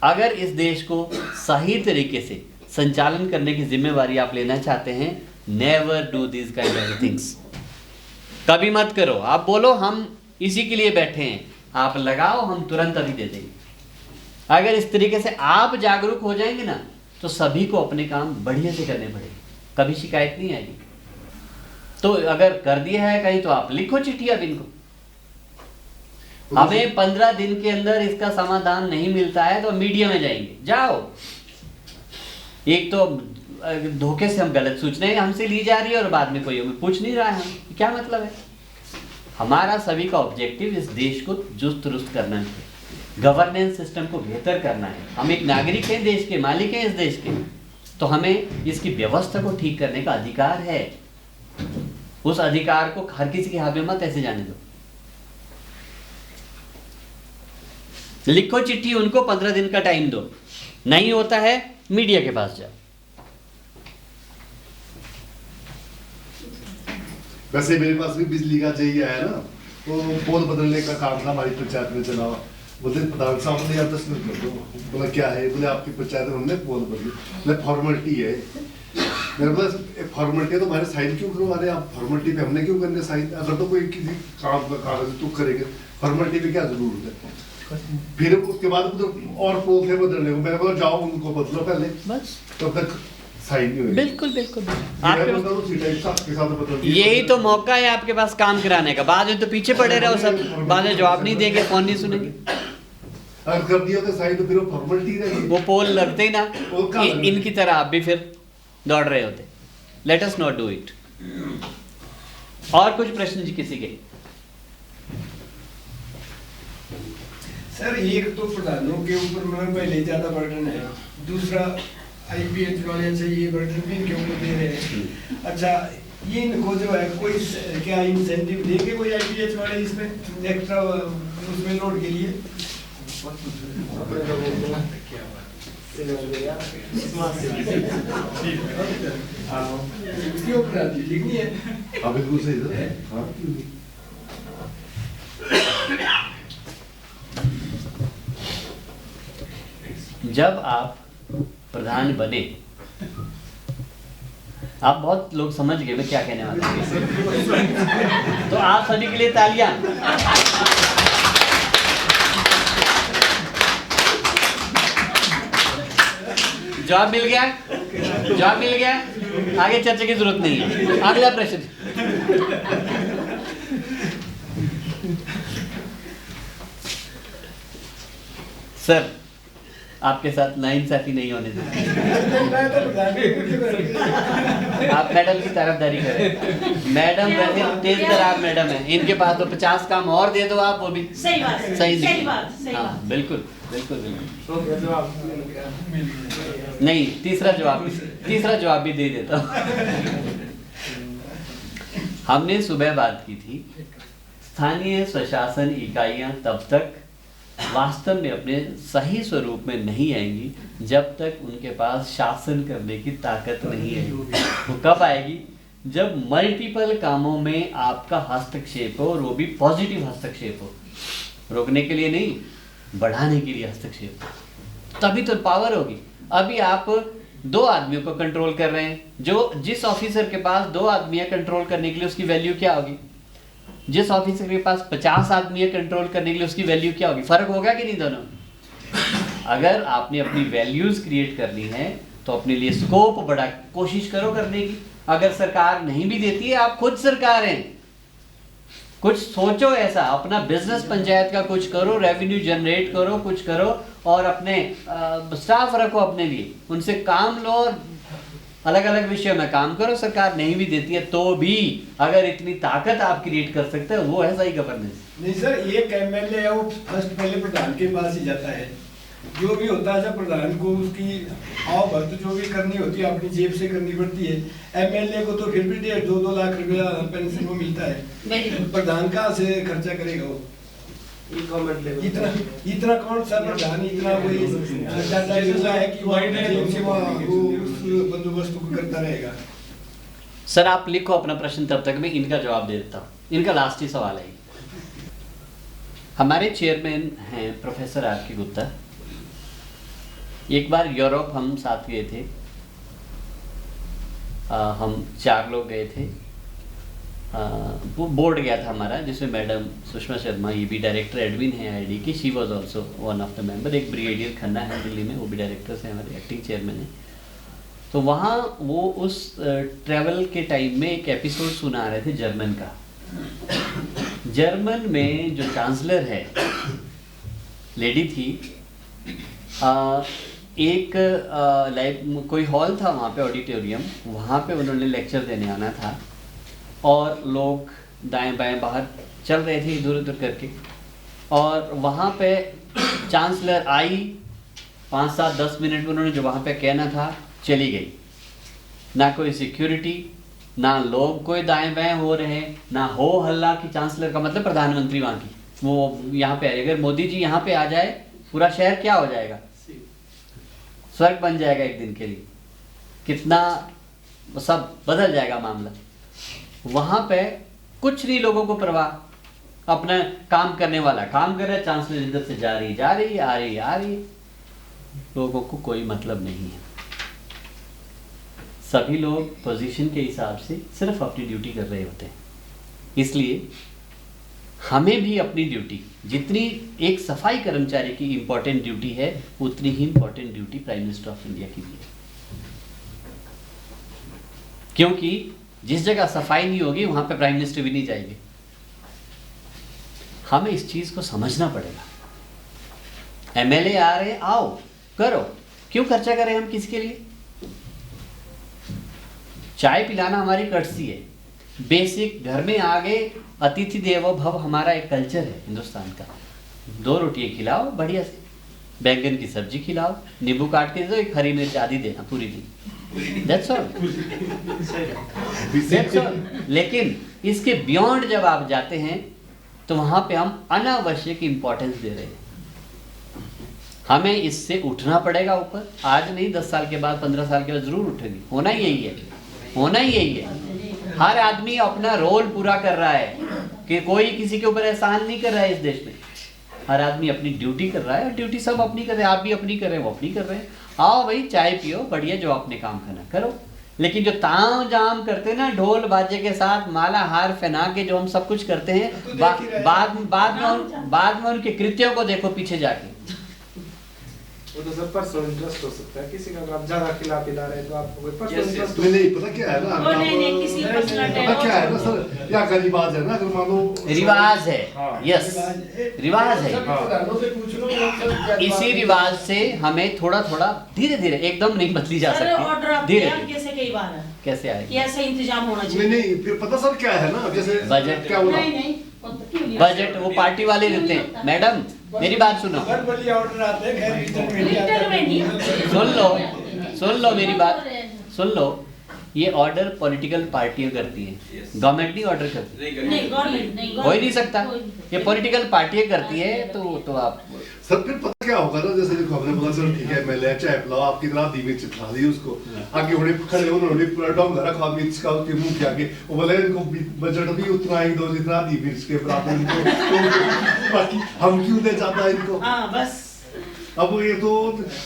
अगर इस देश को सही तरीके से संचालन करने की जिम्मेवारी आप लेना चाहते हैं, never do this kind of things. कभी मत करो। आप बोलो हम इसी के लिए बैठे हैं, आप लगाओ, हम तुरंत अभी दे देंगे। अगर इस तरीके से आप जागरूक हो जाएंगे ना, तो सभी को अपने काम बढ़िया से करने पड़ेंगे, कभी शिकायत नहीं आएगी। तो अगर कर दिया है कहीं तो आप लिखो चिट्ठी अब इनको, हमें 15 दिन के अंदर इसका समाधान नहीं मिलता है तो मीडिया में जाएंगे। जाओ, एक तो धोखे से हम गलत सूचनाएं हमसे ली जा रही है और बाद में कोई हमें पूछ नहीं रहा है, हम क्या मतलब है। हमारा सभी का ऑब्जेक्टिव इस देश को चुस्त दुरुस्त करना है, गवर्नेंस सिस्टम को बेहतर करना है। हम एक नागरिक हैं, देश के मालिक हैं इस देश के, तो हमें इसकी व्यवस्था को ठीक करने का अधिकार है। उस अधिकार को हर किसी के हाथ में मत ऐसे जाने दो। लिखो चिट्ठी, उनको 15 दिन का टाइम दो, नहीं होता है मीडिया के पास जाओ। वैसे मेरे पास भी बिजली का चाहिए आया ना, तो पोल बदलने का काम था हमारी पंचायत में चला। बोलते प्रधान साहब ने यार 10 मिनट कर दो। बोला क्या है? बोले आपकी पंचायत में हमने पोल बदली। बोले फॉर्मेलिटी है। मेरे पास एक फॉर्मेलिटी है तो हमारे साइन क्यों करवा रहे हैं आप? फॉर्मेलिटी पे हमने क्यों करने साइन? अगर तो कोई किसी काम का कागज तो करेंगे, फॉर्मेलिटी पे क्या जरूरत है? फिर उसके बाद और पोल थे बदलने को, मैंने बोला जाओ उनको बदलो पहले, बस तब तक साइन नहीं हुई। बिल्कुल बिल्कुल आपके यही तो मौका है आपके पास काम कराने का। बाद में तो पीछे पड़े रहो सब, बाद में जवाब नहीं देंगे, फोन नहीं सुनेंगे। अगर कर दिया तो साइन तो फिर वो फॉर्मेलिटी रहेगी। वो पोल लगते ही ना इनकी तरह आप भी फिर दौड़ रहे होते। Let us not do it. और कुछ प्रश्न जी किसी के? सर एक तो प्रधानों के ऊपर में पहले ज्यादा बर्डन है, दूसरा आईपीएच वाले से ये बर्डन भी इनके ऊपर दे रहे हैं। अच्छा, ये इनको जो है कोई क्या इंसेंटिव देंगे कोई आईपीएच वाले इसमें एक्स्ट्रा उसमें लोड के लिए? क्यों लिखनी है? अब बिल्कुल सही है। जब आप प्रधान बने, आप बहुत लोग समझ गए मैं क्या कहने वाला हूं, तो आप सभी के लिए तालियां। जवाब मिल गया? जवाब मिल गया? आगे चर्चा की जरूरत नहीं है। अगला प्रश्न। सर आपके साथ नाइंसाफी नहीं होने देते। आप मैडम की तरफदारी करें। मैडम वैसे तेज तरार मैडम है, इनके पास तो 50 काम और दे दो आप, वो भी सही बात, सही बात। बिल्कुल बिल्कुल बिल्कुल। नहीं, तीसरा जवाब भी दे देता हूँ। हमने सुबह बात की थी, स्थानीय स्वशासन इकाइयां तब तक वास्तव में अपने सही स्वरूप में नहीं आएंगी जब तक उनके पास शासन करने की ताकत नहीं आएगी। वो कब आएगी? जब मल्टीपल कामों में आपका हस्तक्षेप हो और वो भी पॉजिटिव हस्तक्षेप हो, रोकने के लिए नहीं, बढ़ाने के लिए हस्तक्षेप हो, तभी तो पावर होगी। अभी आप 2 आदमियों को कंट्रोल कर रहे हैं, जिस ऑफिसर के पास 2 आदमी है कंट्रोल करने के लिए, उसकी वैल्यू क्या होगी? जिस ऑफिसर के पास 50 आदमी है कंट्रोल करने के लिए, उसकी वैल्यू क्या होगी? फर्क होगा कि नहीं दोनों? अगर आपने अपनी वैल्यूज क्रिएट करनी है तो अपने लिए स्कोप बड़ा कोशिश करो करने की। अगर सरकार नहीं भी देती है, आप खुद सरकार हैं, कुछ सोचो ऐसा, अपना बिजनेस पंचायत का कुछ करो, रेवेन्यू जनरेट करो, कुछ करो और अपने स्टाफ रखो अपने लिए, उनसे काम लो और अलग अलग विषयों में काम करो। सरकार नहीं भी देती है तो भी अगर इतनी ताकत आप क्रिएट कर सकते हो, वो है सही गवर्नेंस। नहीं सर, एक एमएलए है वो फर्स्ट पहले प्रधान के पास ही जाता है, जो भी होता है जब प्रधान को उसकी आओ भक्त जो भी करनी होती है अपनी जेब से करनी पड़ती है। एमएलए को तो फिर भी 1.5-2 लाख रुपया पेंशन को मिलता है, प्रधान कहाँ से खर्चा करेगा वो? इतना कौन सा प्रधान इतना कोई है कि वो उस बंदोबस्त को करता रहेगा? सर आप लिखो अपना प्रश्न, तब तक मैं इनका जवाब दे देता हूँ। इनका लास्ट ही सवाल है। हमारे चेयरमैन हैं प्रोफेसर आर.के. गुप्ता। एक बार यूरोप हम साथ गए थे, हम 4 लोग गए थे। वो बोर्ड गया था हमारा, जिसमें मैडम सुषमा शर्मा, ये भी डायरेक्टर एडमिन है आईडी की, she was also one of the member. एक ब्रिगेडियर खन्ना है दिल्ली में, वो भी डायरेक्टर से हमारे एक्टिंग चेयरमैन है। तो वहाँ वो उस ट्रैवल के टाइम में एक एपिसोड सुना रहे थे जर्मन का। जर्मन में जो चांसलर है, लेडी थी, एक कोई हॉल था वहाँ पे, ऑडिटोरियम, वहाँ पे उन्होंने लेक्चर देने आना था और लोग दाएं बाएं बाहर चल रहे थे इधर उधर करके, और वहाँ पे चांसलर आई, 5-7-10 मिनट में उन्होंने जो वहाँ पे कहना था चली गई। ना कोई सिक्योरिटी, ना लोग कोई दाएं बाएं हो रहे, ना हो हल्ला कि चांसलर का मतलब प्रधानमंत्री वहाँ की, वो यहाँ पे आए। अगर मोदी जी यहाँ पे आ जाए, पूरा शहर क्या हो जाएगा? स्वर्ग बन जाएगा एक दिन के लिए, कितना सब बदल जाएगा मामला। वहाँ पे कुछ नहीं लोगों को परवाह, अपना काम करने वाला काम कर रहा है, चांसलर इधर से जा रही आ रही, लोगों को कोई मतलब नहीं है। सभी लोग पोजीशन के हिसाब से सिर्फ अपनी ड्यूटी कर रहे होते हैं। इसलिए हमें भी अपनी ड्यूटी, जितनी एक सफाई कर्मचारी की इंपॉर्टेंट ड्यूटी है, उतनी ही important duty prime minister of India की भी है। क्योंकि जिस जगह सफाई नहीं होगी वहां पे प्राइम मिनिस्टर भी नहीं जाएंगे। हमें इस चीज को समझना पड़ेगा। एमएलए आ रहे हैं, आओ करो, क्यों खर्चा करें हम किसके लिए? चाय पिलाना हमारी कर्टसी है, बेसिक। घर में आ गए, अतिथि देवो भव हमारा एक कल्चर है हिंदुस्तान का। 2 रोटियां खिलाओ बढ़िया से, बैंगन की सब्जी खिलाओ, नींबू काट के दो, एक हरी मिर्च आदि देना पूरी दिन, दैट्स ऑल। लेकिन इसके बियॉन्ड जब आप जाते हैं तो वहां पे हम अनावश्यक इंपॉर्टेंस दे रहे हैं। हमें इससे उठना पड़ेगा ऊपर। आज नहीं, 10 साल के बाद, 15 साल के बाद जरूर उठेगी। होना ही यही है, होना ही यही है। हर आदमी अपना रोल पूरा कर रहा है, कि कोई किसी के ऊपर एहसान नहीं कर रहा है इस देश में। हर आदमी अपनी ड्यूटी कर रहा है, और ड्यूटी सब अपनी कर रहे हैं। आप भी अपनी कर रहे हैं, वो अपनी कर रहे हैं। आओ भाई चाय पियो, बढ़िया, जो अपने काम करना करो। लेकिन जो ताम जाम करते ना, ढोल बाजे के साथ माला हार पहना के जो हम सब कुछ करते हैं, बाद में उनके कृत्यों को देखो पीछे जाके। वो तो सब पर्सनल इंटरेस्ट हो सकता है किसी का। आप ज्यादा पिला रहे हैं तो आपको कोई पर्सनल इंटरेस्ट नहीं, पता क्या है ना, नहीं, किसी पर्सनल पता क्या है ना सर, क्या का रिवाज है ना, अगर मान लो रिवाज है, यस रिवाज है। इसी रिवाज से हमें थोड़ा थोड़ा धीरे धीरे, एकदम नहीं बदली जा सकती, धीरे कैसे कई बार है, कैसे आएगी, कैसे इंतजाम होना चाहिए। नहीं, फिर पता सर क्या है ना, जैसे बजट क्या बोला, बजट वो पार्टी वाले देते हैं। मैडम मेरी बात सुनो, ऑर्डर आते हैं, सुन लो मेरी बात सुन लो। ये ऑर्डर पॉलिटिकल पार्टियां करती हैं, गवर्नमेंट नहीं ऑर्डर करती, नहीं गवर्नमेंट नहीं, हो ही नहीं सकता, कोई नहीं सकता। ये पॉलिटिकल पार्टियां करती है। तो आप सर फिर पता क्या होगा ना, जैसे देखो हमने बोला सर ठीक है मैं ले चाय पिलाओ, आपकी तरह धीमे चिपका दी उसको, आगे उन्हें खड़े उन्होंने पूरा डोंगा रखा मिर्च का उसके मुंह के आगे, वो बोले इनको बजट भी उतना ही दो जितना दी मिर्च के बराबर इनको, तो बाकी हम क्यों दे जाता है इनको। हाँ बस अब ये तो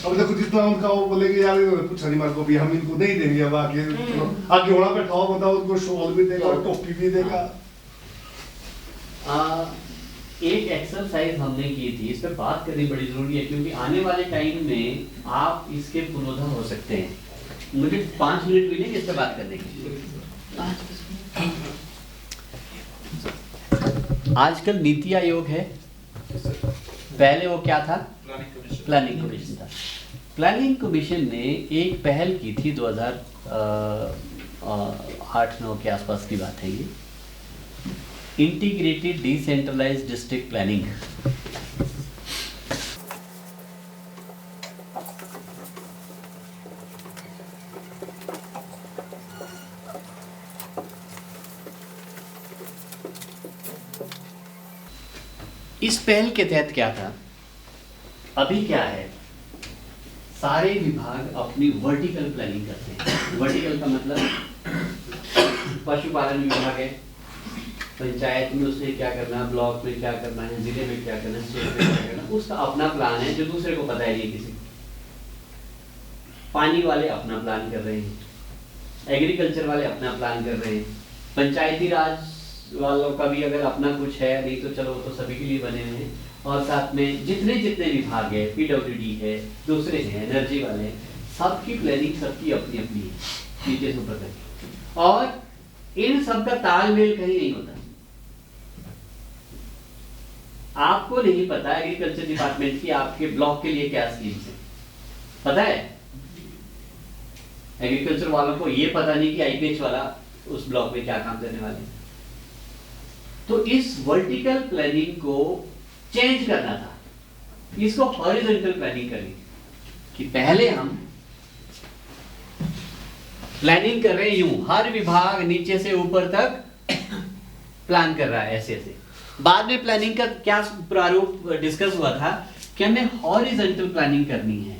अब देखो जितना उनका वो बोलेंगे यार कुछ नहीं मार को भी हम इनको नहीं देंगे, अब आगे होना बैठा हो बताओ, उनको शॉल भी देगा और टोपी भी देगा। एक एक्सरसाइज हमने की थी, इस पे बात करनी बड़ी जरूरी है क्योंकि आने वाले टाइम में आप इसके पुनोधा हो सकते हैं। मुझे 5 मिनट मिलेंगे इस पे बात करने के लिए। आजकल नीति आयोग है, पहले वो क्या था, प्लानिंग कमीशन था। प्लानिंग कमीशन ने एक पहल की थी 2008-9 के आसपास की बात है ये, इंटीग्रेटेड डिसेंट्रलाइज्ड डिस्ट्रिक्ट प्लानिंग। इस पहल के तहत क्या था, अभी क्या है, सारे विभाग अपनी वर्टिकल प्लानिंग करते हैं। वर्टिकल का मतलब पशुपालन विभाग है, पंचायत में उसने क्या करना, ब्लॉक में क्या करना है, जिले में क्या करना है, स्टेट में क्या करना है, उसका अपना प्लान है जो दूसरे को पता है नहीं किसी को। पानी वाले अपना प्लान कर रहे हैं, एग्रीकल्चर वाले अपना प्लान कर रहे हैं, पंचायती राज वालों का भी अगर अपना कुछ है, नहीं तो चलो वो तो सभी के लिए बने हुए हैं, और साथ में जितने जितने विभाग है, पीडब्ल्यूडी है, दूसरे हैं, एनर्जी वाले हैं, सबकी प्लानिंग सबकी अपनी अपनी है नीचे से ऊपर तक, और इन सब का तालमेल कहीं नहीं होता। आपको नहीं पता एग्रीकल्चर डिपार्टमेंट की आपके ब्लॉक के लिए क्या स्कीम्स है, पता है? एग्रीकल्चर वालों को ये पता नहीं कि आईपीएच वाला उस ब्लॉक में क्या काम करने वाले हैं। तो इस वर्टिकल प्लानिंग को चेंज करना था, इसको हॉरिजॉन्टल प्लानिंग करनी कि पहले हम प्लानिंग कर रहे हैं यूं, हर विभाग नीचे से ऊपर तक प्लान कर रहा है ऐसे ऐसे। बाद में प्लानिंग का क्या प्रारूप डिस्कस हुआ था कि हमें हॉरिजॉन्टल प्लानिंग करनी है।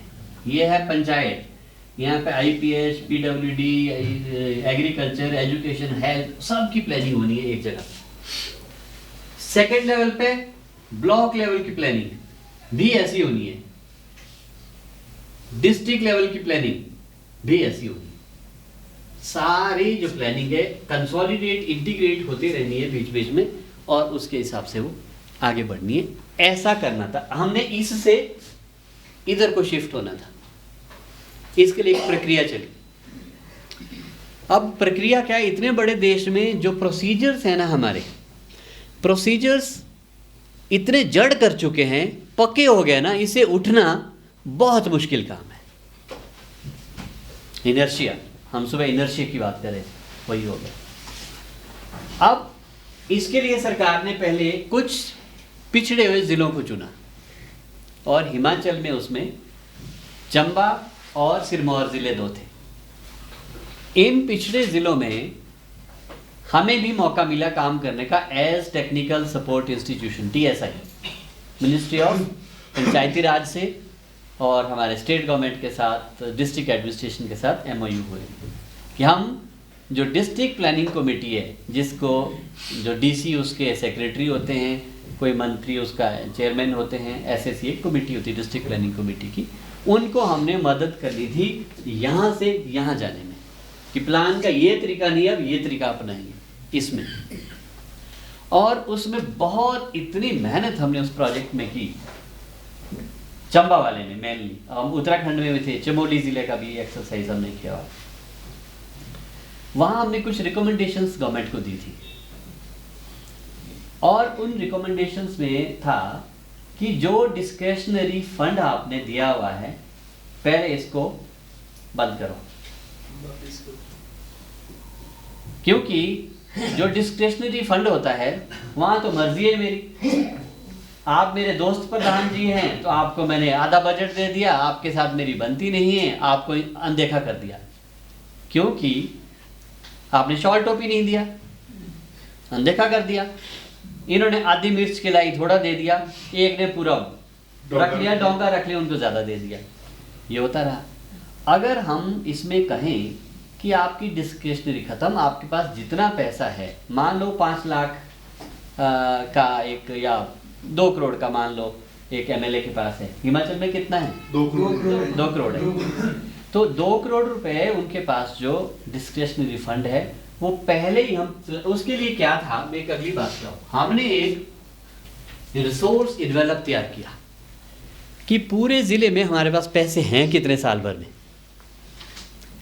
ये है पंचायत, यहाँ पे IPH, PWD, agriculture, education, health, सबकी प्लानिंग होनी है एक जगह। सेकेंड लेवल पे ब्लॉक लेवल की प्लानिंग भी ऐसी होनी है, डिस्ट्रिक्ट लेवल की प्लानिंग भी ऐसी होनी है। सारी जो प्लानिंग है कंसोलिडेट, इंटीग्रेट होती रहनी है बीच बीच में, और उसके हिसाब से वो आगे बढ़नी है। ऐसा करना था हमने, इससे इधर को शिफ्ट होना था, इसके लिए एक प्रक्रिया चली। अब प्रक्रिया क्या है, इतने बड़े देश में जो प्रोसीजर्स है ना, हमारे प्रोसीजर्स इतने जड़ कर चुके हैं, पक्के हो गए ना, इसे उठना बहुत मुश्किल काम है। इनर्शिया, हम सुबह इनर्शिया की बात करें, वही हो गया। अब इसके लिए सरकार ने पहले कुछ पिछड़े हुए जिलों को चुना, और हिमाचल में उसमें चंबा और सिरमौर जिले 2 थे। इन पिछड़े जिलों में हमें भी मौका मिला काम करने का as technical support institution, TSI, ministry of Panchayati Raj से और हमारे स्टेट गवर्नमेंट के साथ, डिस्ट्रिक्ट एडमिनिस्ट्रेशन के साथ MOU हुए कि हम जो डिस्ट्रिक्ट प्लानिंग कमेटी है, जिसको जो DC उसके सेक्रेटरी होते हैं, कोई मंत्री उसका चेयरमैन होते हैं, ऐसे एक कमेटी होती है डिस्ट्रिक्ट प्लानिंग कमेटी की, उनको हमने मदद करनी थी यहाँ से यहाँ जाने में कि प्लान का ये तरीका नहीं है, अब ये तरीका अपनाएंगे इसमें। और उसमें बहुत इतनी मेहनत हमने उस प्रोजेक्ट में की, चंबा वाले में मेनली, हम उत्तराखंड में भी थे, चमोली जिले का भी एक्सरसाइज हमने किया। वहां हमने कुछ रिकमेंडेशंस गवर्नमेंट को दी थी, और उन रिकमेंडेशंस में था कि जो डिस्क्रिशनरी फंड आपने दिया हुआ है, पहले इसको बंद करो, क्योंकि जो डिस्क्रिशनरी फंड होता है वहां तो मर्जी है मेरी। आप मेरे दोस्त प्रधान जी हैं तो आपको मैंने आधा बजट दे दिया, आपके साथ मेरी बनती नहीं है, आपको अनदेखा कर दिया। क्योंकि आपने शॉल टोपी नहीं दिया, अनदेखा कर दिया। इन्होंने आधी मिर्च खिलाई, थोड़ा दे दिया, एक ने पूरा रख लिया, डोंगा रख लिया, उनको ज़्यादा दे दिया, ये होता रहा। अगर हम इसमें कहें कि आपकी डिस्क्रिशनरी खत्म, आपके पास जितना पैसा है, मान लो 5 लाख का एक या 2 करोड़ का मान लो एक एमएलए के पास है, हिमाचल में कितना है? 2 करोड़ 2 करोड़ है। तो 2 करोड़ रुपए उनके पास जो डिस्क्रिशनरी फंड है वो पहले ही हम, उसके लिए क्या था, मैं एक अगली बात कहूँ, हमने एक रिसोर्स डेवलप तैयार किया कि पूरे ज़िले में हमारे पास पैसे हैं कितने साल भर में,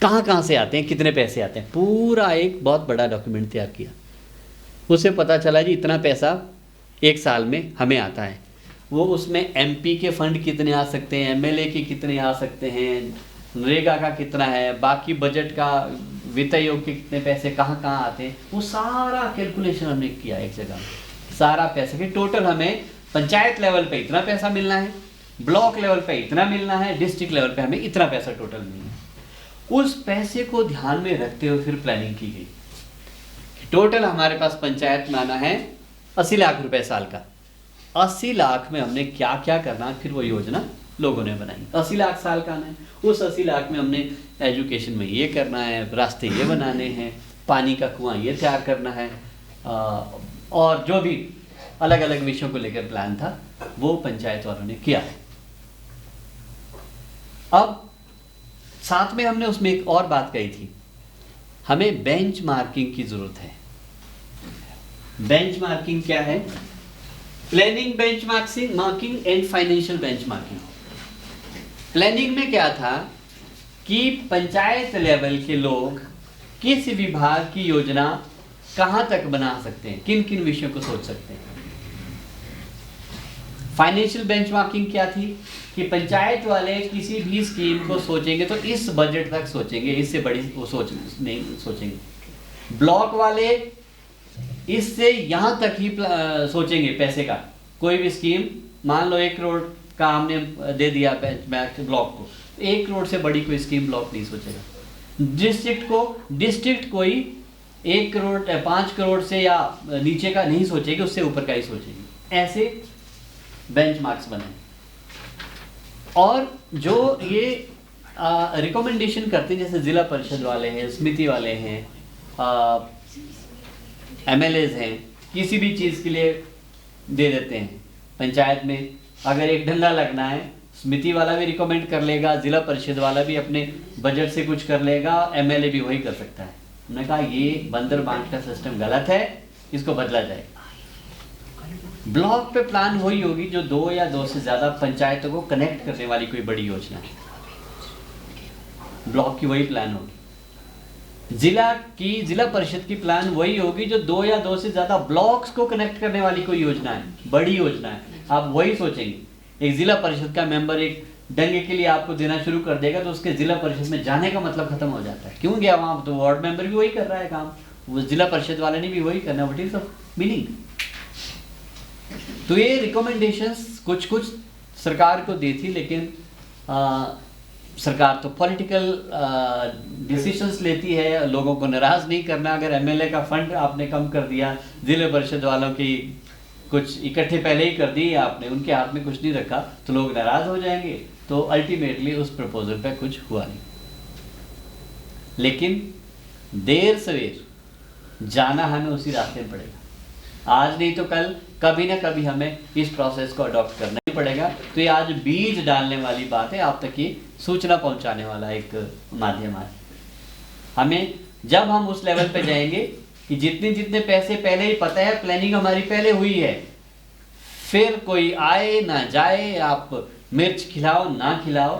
कहाँ से आते हैं, कितने पैसे आते हैं, पूरा एक बहुत बड़ा डॉक्यूमेंट तैयार किया। उससे पता चला जी इतना पैसा एक साल में हमें आता है। वो उसमें एमपी के फंड कितने आ सकते हैं, एमएलए के कितने आ सकते हैं, नरेगा का कितना है, बाकी बजट का वित्त आयोग के कितने पैसे कहाँ आते हैं, वो सारा कैलकुलेशन हमने किया एक जगह में। सारा पैसा कि टोटल हमें पंचायत लेवल पे इतना पैसा मिलना है, ब्लॉक लेवल पे इतना मिलना है, डिस्ट्रिक्ट लेवल पे हमें इतना पैसा टोटल मिलना है। उस पैसे को ध्यान में रखते हुए फिर प्लानिंग की गई। टोटल हमारे पास पंचायत में आना है 80 लाख रुपए साल का। 80 लाख में हमने क्या क्या करना, फिर वो योजना लोगों ने बनाई। 80 लाख साल का आना है, उस 80 लाख में हमने एजुकेशन में ये करना है, रास्ते ये बनाने हैं, पानी का कुआं ये तैयार करना है, और जो भी अलग अलग विषयों को लेकर प्लान था वो पंचायत वालों ने किया है। अब साथ में हमने उसमें एक और बात कही थी, हमें बेंचमार्किंग की जरूरत है। बेंचमार्किंग क्या है? Planning benchmarking and financial benchmarking. Planning में क्या था कि पंचायत लेवल के लोग किस विभाग की योजना कहां तक बना सकते हैं, किन किन विषयों को सोच सकते हैं। फाइनेंशियल बेंचमार्किंग क्या थी कि पंचायत वाले किसी भी स्कीम को सोचेंगे तो इस बजट तक सोचेंगे, इससे बड़ी वो नहीं सोचेंगे। ब्लॉक वाले इससे यहां तक ही सोचेंगे पैसे का। कोई भी स्कीम मान लो 1 करोड़ का हमने दे दिया ब्लॉक को, 1 करोड़ से बड़ी कोई स्कीम ब्लॉक नहीं सोचेगा। डिस्ट्रिक्ट कोई 1 करोड़ 5 करोड़ से या नीचे का नहीं सोचेगी, उससे ऊपर का ही सोचेगी। ऐसे बेंचमार्क्स बने। और जो ये रिकमेंडेशन करते हैं, जैसे जिला परिषद वाले हैं, समिति वाले हैं, एमएलएज हैं, किसी भी चीज़ के लिए दे देते हैं। पंचायत में अगर एक डंडा लगना है, समिति वाला भी रिकमेंड कर लेगा, जिला परिषद वाला भी अपने बजट से कुछ कर लेगा, एमएलए भी वही कर सकता है। उन्होंने कहा ये बंदर बांट का सिस्टम गलत है, इसको बदला जाए। ब्लॉक पे प्लान वही होगी जो 2 या 2 से ज़्यादा पंचायतों को कनेक्ट करने वाली कोई बड़ी योजना है, ब्लॉक की वही प्लान होगी। जिला परिषद की प्लान वही होगी जो 2 या 2 से ज़्यादा ब्लॉक्स को कनेक्ट करने वाली कोई योजना है, बड़ी योजना है, आप वही सोचेंगे। एक जिला परिषद का मेंबर एक दंगे के लिए आपको देना शुरू कर देगा तो उसके जिला परिषद में जाने का मतलब खत्म हो जाता है। क्यों गया वहाँ? तो वार्ड मेंबर भी वही कर रहा है काम, वो जिला परिषद वाले ने भी वही करना। What is the meaning? तो ये रिकमेंडेशंस कुछ सरकार को दी थी, लेकिन सरकार तो पॉलिटिकल डिसीजंस लेती है, लोगों को नाराज नहीं करना। अगर एमएलए का फंड आपने कम कर दिया, जिला परिषद वालों की कुछ इकट्ठे पहले ही कर दिए आपने, उनके हाथ में कुछ नहीं रखा, तो लोग नाराज हो जाएंगे। तो अल्टीमेटली उस प्रपोजल पे कुछ हुआ नहीं। लेकिन देर सवेर जाना हमें उसी रास्ते में पड़ेगा। आज नहीं तो कल कभी ना कभी हमें इस प्रोसेस को अडॉप्ट करना ही पड़ेगा। तो ये आज बीज डालने वाली बात है, आप तक ये सूचना पहुंचाने वाला एक माध्यम है। हमें जब हम उस लेवल पे जाएंगे कि जितने पैसे पहले ही पता है, प्लानिंग हमारी पहले हुई है, फिर कोई आए ना जाए, आप मिर्च खिलाओ ना खिलाओ,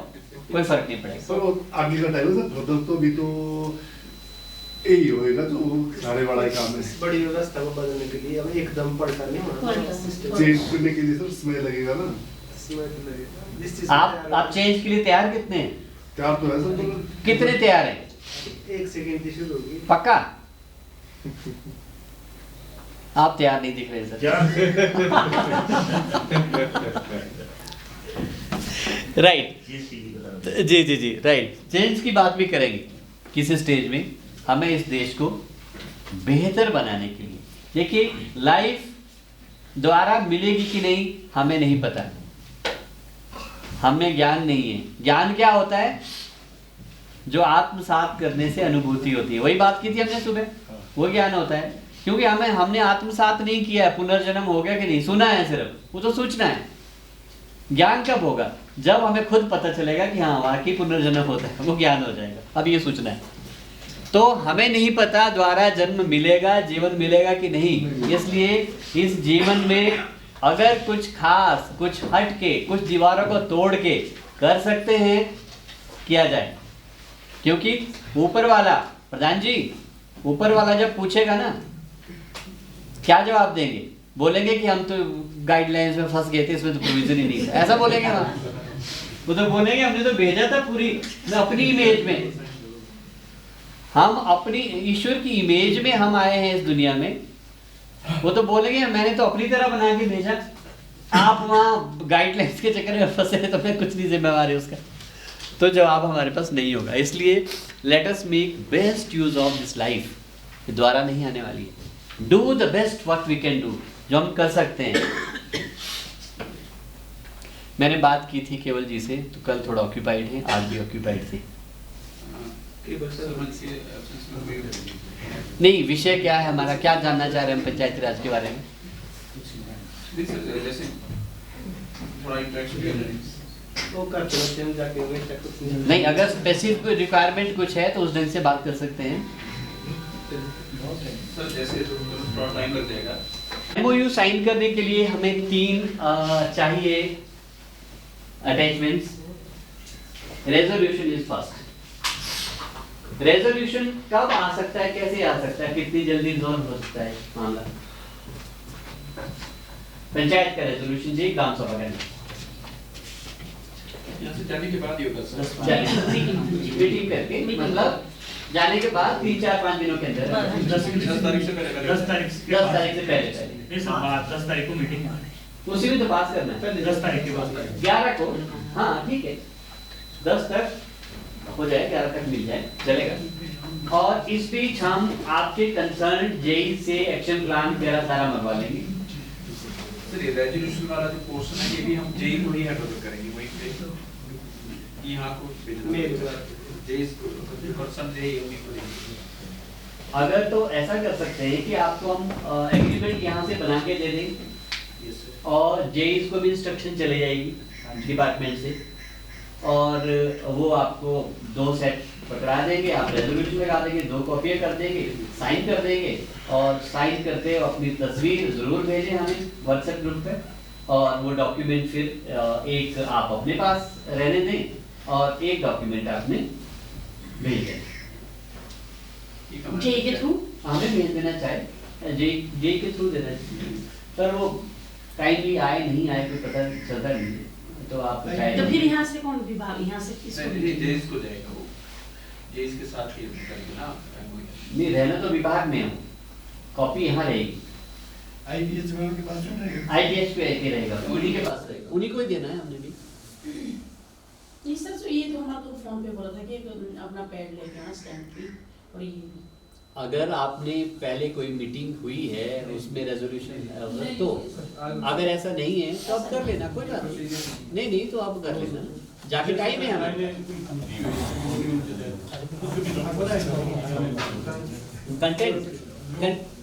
कोई फर्क नहीं पड़ेगा। सर आगे का टाइम है सर, तो भी तो यही होएगा जो सारे बड़ा ही काम है। बड़ी व्यवस्था को बदलने के लिए अब एकदम पलटा नहीं होना, चेंज करने के लिए सर समय लगेगा ना। समय तो लगेगा। आप चेंज के लिए तैयार कितने हैं? तैयार तो है सर। कितने तैयार हैं? 1 सेकंड की शुरू होगी। पक्का? आप तैयार नहीं दिख रहे सर। राइट, जी राइट। चेंज की बात भी करेंगे किसी स्टेज में। हमें इस देश को बेहतर बनाने के लिए। देखिए लाइफ द्वारा मिलेगी कि नहीं हमें नहीं पता, हमें ज्ञान नहीं है। ज्ञान क्या होता है? जो आत्मसात करने से अनुभूति होती है, वही बात की थी हमने सुबह, वो ज्ञान होता है। क्योंकि हमने आत्मसात नहीं किया है, पुनर्जन्म हो गया कि नहीं, सुना है सिर्फ, वो तो सूचना है। ज्ञान कब होगा? जब हमें खुद पता चलेगा कि हाँ वाकई पुनर्जन्म होता है, वो ज्ञान हो जाएगा। अब ये सूचना है, तो हमें नहीं पता द्वारा जन्म मिलेगा, जीवन मिलेगा कि नहीं। इसलिए इस जीवन में अगर कुछ खास, कुछ हट के, कुछ दीवारों को तोड़ के कर सकते हैं, किया जाए। क्योंकि ऊपर वाला, प्रधान जी, ऊपर वाला जब पूछेगा ना, क्या जवाब देंगे? बोलेंगे कि हम तो गाइडलाइंस में फंस गए थे, इसमें तो प्रोविजन ही नहीं था, ऐसा बोलेंगे वहाँ। वो तो बोलेंगे हमने तो भेजा था पूरी अपनी इमेज में, हम अपनी ईश्वर की इमेज में हम आए हैं इस दुनिया में। वो तो बोलेंगे मैंने तो अपनी तरह बना के भेजा, आप वहाँ गाइडलाइंस के चक्कर में फंसे तो मैं कुछ नहीं जिम्मेवार है उसका। तो जवाब हमारे पास नहीं होगा। इसलिए let us make best use of this life, दोबारा नहीं आने वाली है। Do the best what we can do, जो हम कर सकते हैं। मैंने बात की थी केवल जी से, तो कल थोड़ा ऑक्यूपाइड है, आज भी ऑक्यूपाइड थे। नहीं, विषय क्या है हमारा, क्या जानना चाह रहे हैं हम पंचायती राज के बारे में? नहीं, अगर स्पेसिफिक रिक्वायरमेंट कुछ है तो उस ढंग से बात कर सकते हैं। सर जैसे थोड़ा टाइम लग जाएगा। MOU साइन करने के लिए हमें 3 चाहिए attachments. Resolution is first. Resolution कब आ सकता है, कैसे आ सकता है, कितनी जल्दी रिजॉल्व हो सकता है मामला? पंचायत का रेजोल्यूशन जी, ग्राम सभा का यहाँ से जाने के बाद ही होगा सर। मीटिंग करके, मतलब जाने के बाद 3-4-5 दिनों के अंदर 10 तारीख से पहले 10 तारीख से पहले नहीं सर, 10 तारीख को मीटिंग है, उसी में तो पास करना है। 10 तारीख के बाद 11 को, हाँ ठीक है, 10 तक हो जाए, 11 तक मिल जाए, चलेगा। और इस बीच हम आपके कंसर्न जेई से एक्शन प्लान वगैरह सारा मंगवा लेंगे। सर ये रेजोल्यूशन वाला जो पोर्शन है ये भी हम जेई को ही हैंडओवर करेंगे, वहीं पे यहाँ को जेई को पर्सन जेई उन्हीं को देंगे। अगर तो ऐसा कर सकते हैं कि आपको हम एग्रीमेंट यहाँ से बना के दे देंगे और जेई को भी इंस्ट्रक्शन चले जाएगी डिपार्टमेंट से, और वो आपको 2 सेट पकड़ा देंगे, आप रेजोल्यूशन लगा देंगे, 2 कॉपियाँ कर देंगे, साइन कर देंगे, और साइन करते अपनी तस्वीर जरूर भेजें हमें व्हाट्सएप ग्रुप पे, और वो डॉक्यूमेंट फिर एक आप अपने पास रहने दें और एक डॉक्यूमेंट आपने भेज दें जेई के थ्रू। हमें भेज देना चाहे, जेई के थ्रू देना चाहिए, पर वो टाइमली आए नहीं आए कोई पता चलता नहीं है। तो आप तो फिर यहाँ से कौन विभाग, यहाँ से किसको? नहीं जेई को जाएगा, वो जेई के साथ ही करेंगे ना। नहीं, रहना तो विभाग में हो, कॉपी यहाँ रहेगी, आईपीएच वालों के पास रहेगा, आईपीएच पे आके रहेगा, उन्हीं के पास रहेगा, उन्हीं को ही देना है हमने भी। ये सर तो ये तो हमारा तो फॉर्म पे बोला था कि अपना पैड लेके आना स्टैम्प की, और ये अगर आपने पहले कोई मीटिंग हुई है उसमें रेजोल्यूशन, तो अगर ऐसा नहीं है तो आप कर लेना, कोई बात नहीं। नहीं तो आप कर लेना, जाके टाइम है हमें।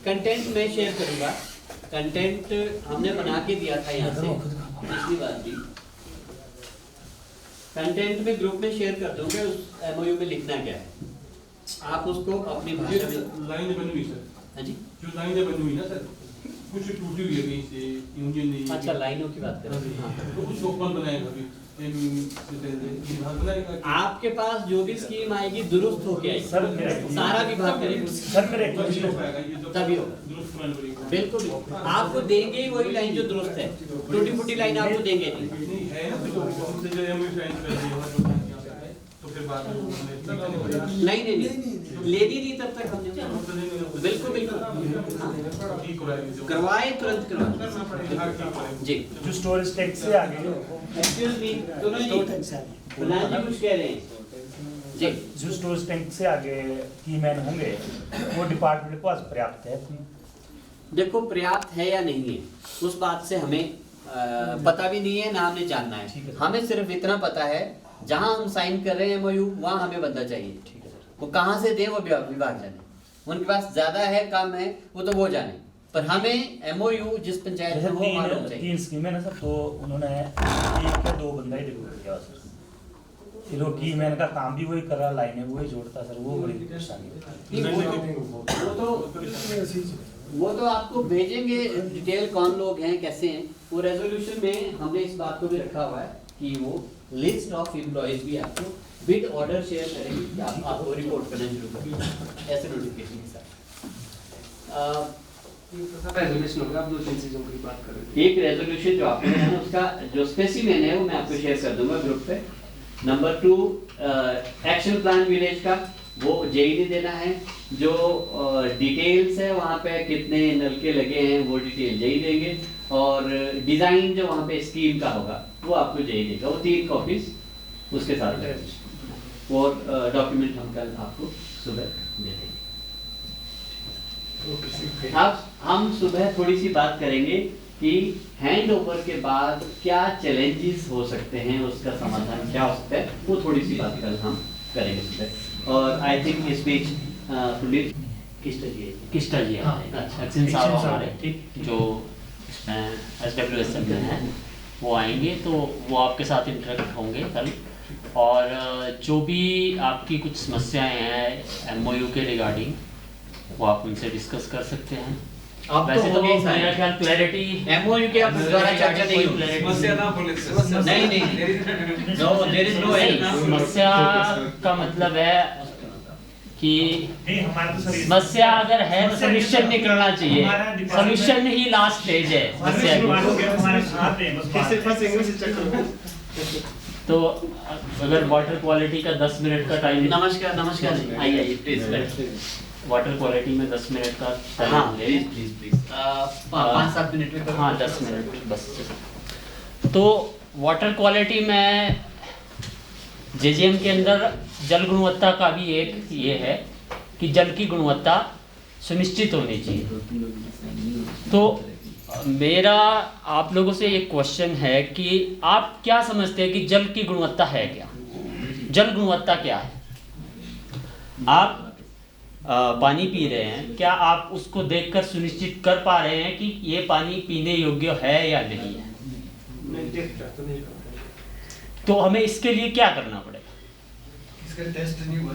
कंटेंट मैं शेयर करूंगा, कंटेंट हमने बना के दिया था यहाँ से पिछली बार भी, कंटेंट में ग्रुप में शेयर कर दूंगा, उस MOU में लिखना क्या है, आप उसको अपनी भाषा में। लाइन बनी हुई सर, हाँ जी, जो लाइन बनी हुई ना सर, कुछ टूटी हुई है कहीं से, यूनियन नहीं। अच्छा लाइनों की बात कर रहे हैं। हाँ, तो कुछ ओपन बनाएगा अभी, आपके पास जो भी स्कीम आएगी दुरुस्त होके आएगी, सारा विभाग करेगा, तभी होगा। बिल्कुल आपको देंगे ही वही लाइन जो दुरुस्त है, टूटी फूटी लाइन आपको देंगे नहीं। नहीं लेनी नहीं तब तक हमने, बिल्कुल बिल्कुल करवाए, तुरंत करवाए जी। जो स्टोरेज टैक्स से आ गए, एक्सक्यूज मी, सुनो जी, प्रधान जी कुछ कह रहे हैं। जी। जो स्टोरेज टैंक से आगे की मैन होंगे वो डिपार्टमेंट के पास पर्याप्त है? देखो पर्याप्त है या नहीं है उस बात से हमें पता भी नहीं है ना हमने जानना है। हमें सिर्फ इतना पता है जहां हम साइन कर रहे हैं एमओयू वहां हमें बंदा चाहिए। वो कहां से दे वो विभाग जाने, उनके पास ज्यादा है कम है वो तो वो जाने, पर हमें एमओयू जिस पंचायत में वो मालूम चाहिए। 3 स्कीमें ना सर, तो उन्होंने 1 या 2 बंदा ही डिप्यूट किया सर। फिर वो की मैन का काम भी वही कर रहा, लाइनें वही जोड़ता सर, वो बड़ी परेशानी है। वो तो आपको भेजेंगे डिटेल कौन लोग हैं कैसे हैं। वो रेजोल्यूशन में हमने इस बात को भी रखा हुआ है कि वो लिस्ट ऑफ एम्प्लॉयज भी आपको विद ऑर्डर शेयर करेंगे कि आपको रिपोर्ट करना शुरू करें ऐसे नोटिफिकेशन के साथ। रेजोल्यूशन होगा, आप 2-3 चीजों की बात कर रहे हैं। एक रेजोल्यूशन जो आपने है ना उसका जो स्पेसिमेन है वो मैं आपको शेयर कर दूंगा ग्रुप पे। नंबर 2 एक्शन प्लान विलेज का वो जेई ने देना है। जो डिटेल्स है वहाँ पे कितने नलके लगे हैं वो डिटेल जेई देंगे, और डिजाइन जो वहाँ पे स्कीम का होगा वो आपको जेई देगा। वो 3 कॉपीज उसके साथ लगेगी और डॉक्यूमेंट हम कल आपको सुबह दे देंगे। अब हम सुबह थोड़ी सी बात करेंगे कि हैंड ओवर के बाद क्या चैलेंजेस हो सकते हैं, उसका समाधान क्या हो सकता है, वो थोड़ी सी बात कल हम करेंगे सुबह। और आई थिंक इस बीच पुलिस किस्टा जी एक्शन साहब हमारे ठीक जो SWSM में हैं वो आएंगे, तो वो आपके साथ इंटरेक्ट होंगे कल। और जो भी आपकी कुछ समस्याएं हैं MOU के रिगार्डिंग वो आप उनसे डिस्कस कर सकते हैं। आप वैसे तो मेरा ख्याल क्लैरिटी MOU के आप द्वारा चर्चा नहीं होगी। समस्या ना बोले नहीं नो देयर इज नो समस्या का मतलब है कि समस्या अगर है तो सोल्यूशन निकलना चाहिए। सोल्यूशन ही लास्ट स्टेज है समस्या की। तो अगर वाटर क्वालिटी का 10 मिनट का टाइम, नमस्कार आइए प्लीज वाटर क्वालिटी में 10 मिनट का टाइम, हाँ प्लीज 5-7 मिनट में। हाँ 10 मिनट बस। तो वाटर क्वालिटी में JJM के अंदर जल गुणवत्ता का भी एक ये है कि जल की गुणवत्ता सुनिश्चित होनी चाहिए। तो मेरा आप लोगों से एक क्वेश्चन है कि आप क्या समझते हैं कि जल की गुणवत्ता है क्या? जल गुणवत्ता क्या है? आप पानी पी रहे हैं, क्या आप उसको देखकर सुनिश्चित कर पा रहे हैं कि ये पानी पीने योग्य है या नहीं है? तो हमें इसके लिए क्या करना पड़ेगा? इसका टेस्ट नहीं हुआ।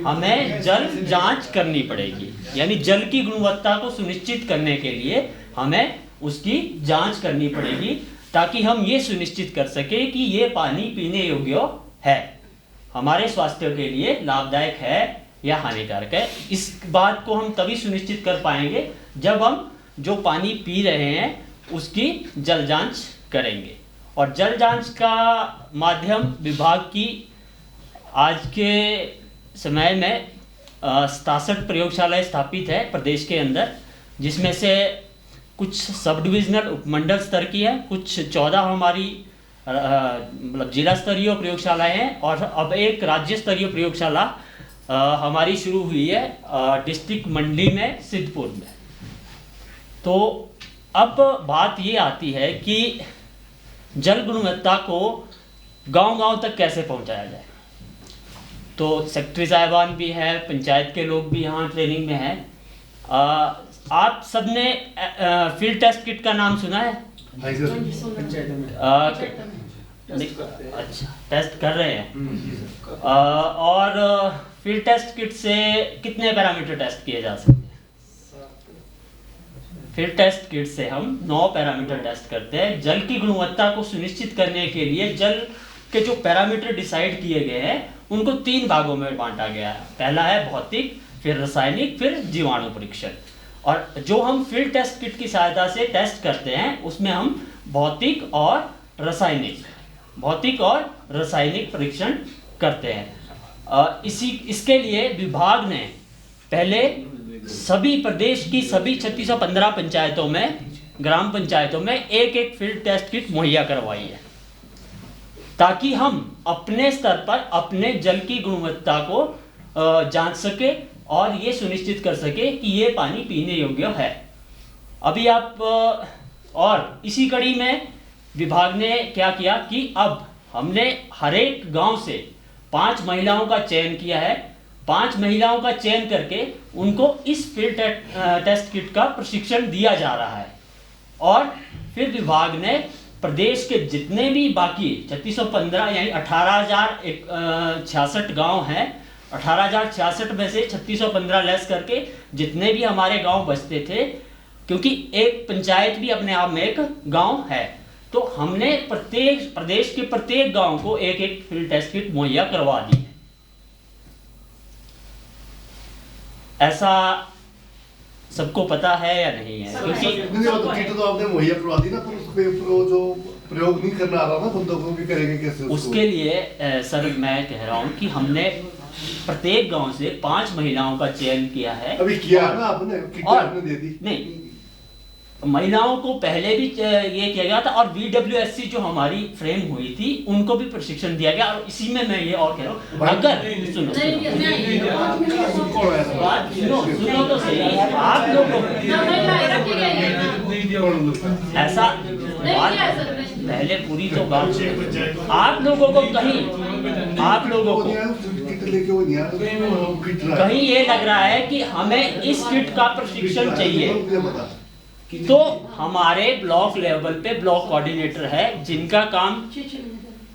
हमें जल जांच करनी पड़ेगी, यानी जल की गुणवत्ता को सुनिश्चित करने के लिए हमें उसकी जांच करनी पड़ेगी ताकि हम ये सुनिश्चित कर सके कि ये पानी पीने योग्य है, हमारे स्वास्थ्य के लिए लाभदायक है या हानिकारक है। इस बात को हम तभी सुनिश्चित कर पाएंगे जब हम जो पानी पी रहे हैं उसकी जल जांच करेंगे। और जल जांच का माध्यम विभाग की आज के समय में 67 प्रयोगशालाएं स्थापित है प्रदेश के अंदर, जिसमें से कुछ सब डिविजनल उपमंडल स्तर की है, कुछ 14 हमारी मतलब जिला स्तरीय प्रयोगशालाएं हैं, और अब एक राज्य स्तरीय प्रयोगशाला हमारी शुरू हुई है डिस्ट्रिक्ट मंडी में सिद्धपुर में। तो अब बात ये आती है कि जल गुणवत्ता को गांव-गांव तक कैसे पहुंचाया जाए। तो सेक्रेटरी साहिबान भी है, पंचायत के लोग भी यहाँ ट्रेनिंग में हैं। आप सबने फील्ड टेस्ट किट का नाम सुना है? अच्छा, टेस्ट कर रहे हैं। और फील्ड टेस्ट किट से कितने पैरामीटर टेस्ट किए जा सकते हैं? फील्ड टेस्ट किट से हम 9 पैरामीटर टेस्ट करते हैं। जल की गुणवत्ता को सुनिश्चित करने के लिए जल के जो पैरामीटर डिसाइड किए गए हैं उनको 3 भागों में बांटा गया है। पहला है भौतिक, फिर रासायनिक, फिर जीवाणु परीक्षण। और जो हम फील्ड टेस्ट किट की सहायता से टेस्ट करते हैं उसमें हम भौतिक और रासायनिक परीक्षण करते हैं। इसके लिए विभाग ने पहले सभी प्रदेश की सभी 3615 पंचायतों में, ग्राम पंचायतों में एक फील्ड टेस्ट किट मुहैया करवाई है। ताकि हम अपने स्तर पर अपने जल की गुणवत्ता को जांच सके और ये सुनिश्चित कर सके कि ये पानी पीने योग्य है। अभी आप और इसी कड़ी में विभाग ने क्या किया कि अब हमने हर एक गांव से 5 महिलाओं का चयन किया है। 5 महिलाओं का चयन करके उनको इस फील्ड टेस्ट किट का प्रशिक्षण दिया जा रहा है। और फिर विभाग ने प्रदेश के जितने भी बाकी 3615 यानी 18,066 गांव हैं, 18,066 में से 3615 लेस करके जितने भी हमारे गांव बचते थे, क्योंकि एक पंचायत भी अपने आप में एक गांव है, तो हमने प्रत्येक प्रदेश के प्रत्येक गांव को एक एक फील्ड टेस्ट किट मुहैया करवा दी है। ऐसा सबको पता है या नहीं है? क्योंकि किट तो आपने मुहैया करवा दी ना, पर उस पे जो प्रयोग नहीं करना आ रहा ना बंदों को भी करेंगे कैसे उसको? उसके लिए सर मैं कह रहा हूँ कि हमने प्रत्येक गांव से 5 महिलाओं का चयन किया है। अभी किया है ना आपने, किट आपने दे दी? नहीं, महिलाओं को पहले भी ये किया गया था और VWSC जो हमारी फ्रेम हुई थी उनको भी प्रशिक्षण दिया गया। और इसी में मैं ये और कह रहा हूँ, अगर सुनो बात सुनो तो सही, आप लोगों ऐसा पहले पूरी तो बात, आप लोगों को कहीं कहीं ये लग रहा है कि हमें इस किट का प्रशिक्षण चाहिए, तो हमारे ब्लॉक लेवल पे ब्लॉक कोऑर्डिनेटर है जिनका काम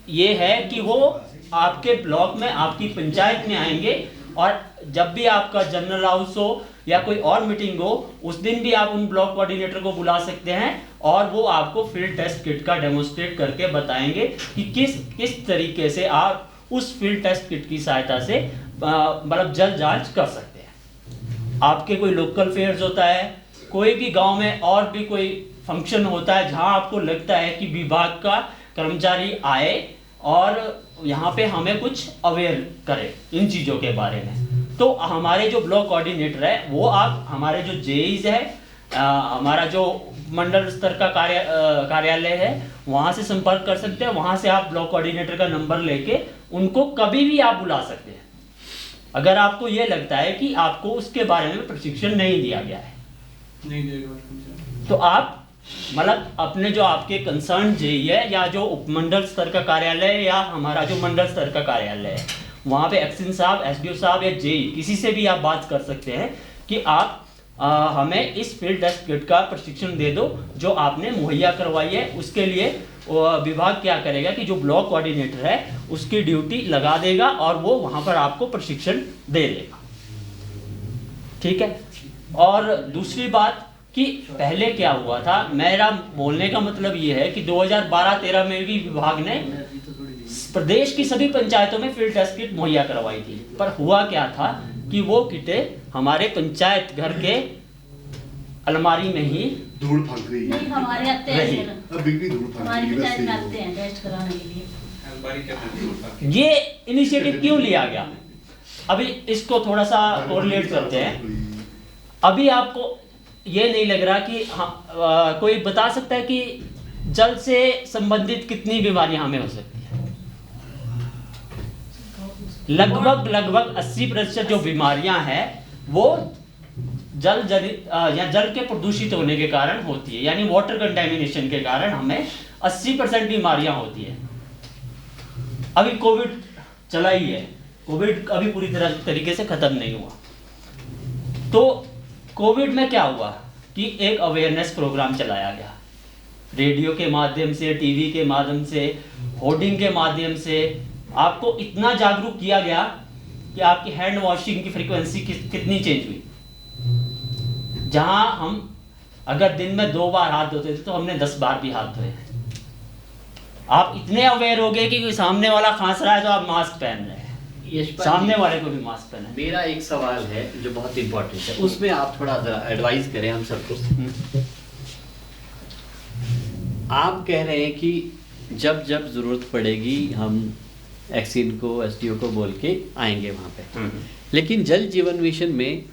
ये है कि वो आपके ब्लॉक में आपकी पंचायत में आएंगे और जब भी आपका जनरल हाउस हो या कोई और मीटिंग हो उस दिन भी आप उन ब्लॉक कोऑर्डिनेटर को बुला सकते हैं और वो आपको फील्ड टेस्ट किट का डेमोन्स्ट्रेट करके बताएंगे कि किस तरीके से आप उस फील्ड टेस्ट किट की सहायता से मतलब जल जांच कर सकते हैं। आपके कोई लोकल फेयर्स होता है, कोई भी गांव में और भी कोई फंक्शन होता है जहां आपको लगता है कि विभाग का कर्मचारी आए और यहाँ पे हमें कुछ अवेयर करे इन चीज़ों के बारे में, तो हमारे जो ब्लॉक कोऑर्डिनेटर है वो आप हमारे जो जेईज है, हमारा जो मंडल स्तर का कार्यालय है वहाँ से संपर्क कर सकते हैं। वहाँ से आप ब्लॉक कोऑर्डिनेटर का नंबर लेके उनको कभी भी आप बुला सकते हैं अगर आपको ये लगता है कि आपको उसके बारे में प्रशिक्षण नहीं दिया गया है। नहीं देगा तो आप मतलब अपने जो आपके कंसर्न जेई है या जो उपमंडल स्तर का कार्यालय या हमारा जो मंडल स्तर का कार्यालय है वहाँ पे एक्सिन साहब, एसडीओ साहब या जेई किसी से भी आप बात कर सकते हैं कि आप हमें इस फील्ड टेस्ट किट का प्रशिक्षण दे दो जो आपने मुहैया करवाई है। उसके लिए विभाग क्या करेगा कि जो ब्लॉक कोऑर्डिनेटर है उसकी ड्यूटी लगा देगा और वो वहाँ पर आपको प्रशिक्षण दे देगा। ठीक है। और दूसरी बात कि पहले क्या हुआ था, मेरा बोलने का मतलब ये है कि 2012-13 में भी विभाग ने प्रदेश की सभी पंचायतों में फील्ड टेस्ट किट मुहैया करवाई थी, पर हुआ क्या था कि वो किटें हमारे पंचायत घर के अलमारी में ही धूल फंक रही है। हमारे आते हैं अभी भी धूल फंक हमारी रही पंचायत में है। आते हैं टेस्ट कराने के लिए। ये इनिशिएटिव क्यों लिया गया, अभी इसको थोड़ा सा कोरिलेट करते हैं। अभी आपको ये नहीं लग रहा कि कोई बता सकता है कि जल से संबंधित कितनी बीमारियां हमें हो सकती है? लगभग 80% जो बीमारियां हैं वो जल जनित या जल के प्रदूषित होने के कारण होती है, यानी वाटर कंटेमिनेशन के कारण हमें 80% बीमारियां होती है। अभी कोविड चला ही है, कोविड अभी पूरी तरीके से खत्म नहीं हुआ। तो कोविड में क्या हुआ कि एक अवेयरनेस प्रोग्राम चलाया गया, रेडियो के माध्यम से, टीवी के माध्यम से, होर्डिंग के माध्यम से आपको इतना जागरूक किया गया कि आपकी हैंड वॉशिंग की फ्रीक्वेंसी कितनी चेंज हुई। जहां हम अगर दिन में 2 बार हाथ धोते थे तो हमने 10 बार भी हाथ धोए। आप इतने अवेयर हो गए कि सामने वाला खांस रहा है तो आप मास्क पहन रहे हैं, सामने वाले को भी मास्क पहना है। मेरा एक सवाल है जो बहुत इंपॉर्टेंट है, उसमें आप थोड़ा एडवाइस करें हम सबको। आप कह रहे हैं कि जब जब जरूरत पड़ेगी हम एक्सिन को, एसडीओ को बोल के आएंगे वहाँ पे, लेकिन जल जीवन मिशन में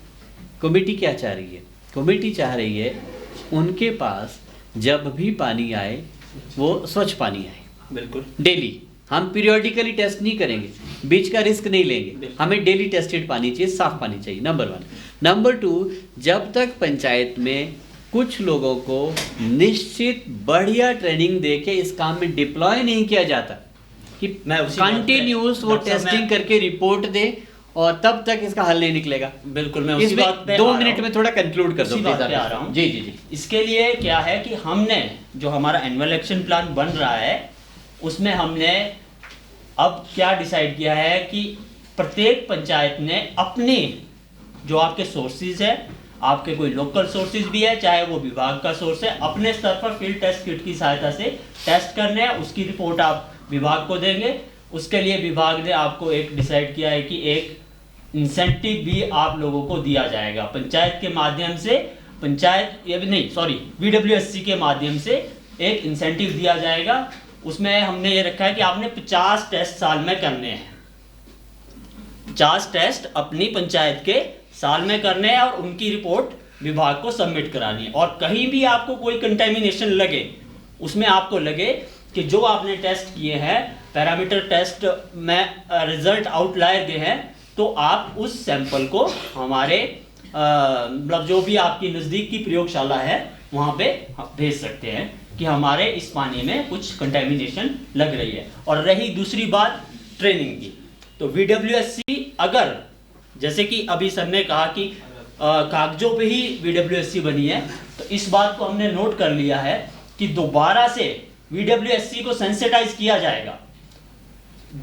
कमेटी क्या चाह रही है? कमेटी चाह रही है उनके पास जब भी पानी आए वो स्वच्छ पानी आए, बिल्कुल डेली, हम पीरियोडिकली टेस्ट नहीं करेंगे, बीच का रिस्क नहीं लेंगे, हमें डेली टेस्टेड पानी चाहिए, साफ पानी चाहिए, नंबर 1। नंबर 2, जब तक पंचायत में कुछ लोगों को निश्चित बढ़िया ट्रेनिंग देके इस काम में डिप्लॉय नहीं किया जाता कि मैं उसी बात पे- कंटिन्यूस वो डॉक्टर साहब, टेस्टिंग मैं- करके रिपोर्ट दे, और तब तक इसका हल नहीं निकलेगा। बिल्कुल, मैं उसी इसमें बात पे 2 आ रहा मिनट हूं। में थोड़ा कंक्लूड कर दो उसी बात पे आ रहा हूं। जी जी जी। इसके लिए क्या है कि हमने जो हमारा एनुअल एक्शन प्लान बन रहा है उसमें हमने अब क्या डिसाइड किया है कि प्रत्येक पंचायत ने अपने जो आपके सोर्सेज है, आपके कोई लोकल सोर्सेज भी है, चाहे वो विभाग का सोर्स है, अपने स्तर पर फील्ड टेस्ट किट की सहायता से टेस्ट करने हैं। उसकी रिपोर्ट आप विभाग को देंगे। उसके लिए विभाग ने आपको एक डिसाइड किया है कि एक इंसेंटिव भी आप लोगों को दिया जाएगा पंचायत के माध्यम से, VWSC के माध्यम से एक इंसेंटिव दिया जाएगा। उसमें हमने ये रखा है कि आपने 50 टेस्ट साल में करने हैं, 50 टेस्ट अपनी पंचायत के साल में करने हैं और उनकी रिपोर्ट विभाग को सबमिट करानी है। और कहीं भी आपको कोई कंटेमिनेशन लगे, उसमें आपको लगे कि जो आपने टेस्ट किए हैं पैरामीटर टेस्ट में रिजल्ट आउटलायर गए हैं, तो आप उस सैंपल को हमारे मतलब जो भी आपकी नज़दीक की प्रयोगशाला है वहाँ पे भेज सकते हैं कि हमारे इस पानी में कुछ कंटेमिनेशन लग रही है। और रही दूसरी बात ट्रेनिंग की, तो VWSC अगर जैसे कि अभी सर ने कहा कि कागजों पे ही VWSC बनी है, तो इस बात को हमने नोट कर लिया है कि दोबारा से VWSC को सेंसिटाइज किया जाएगा।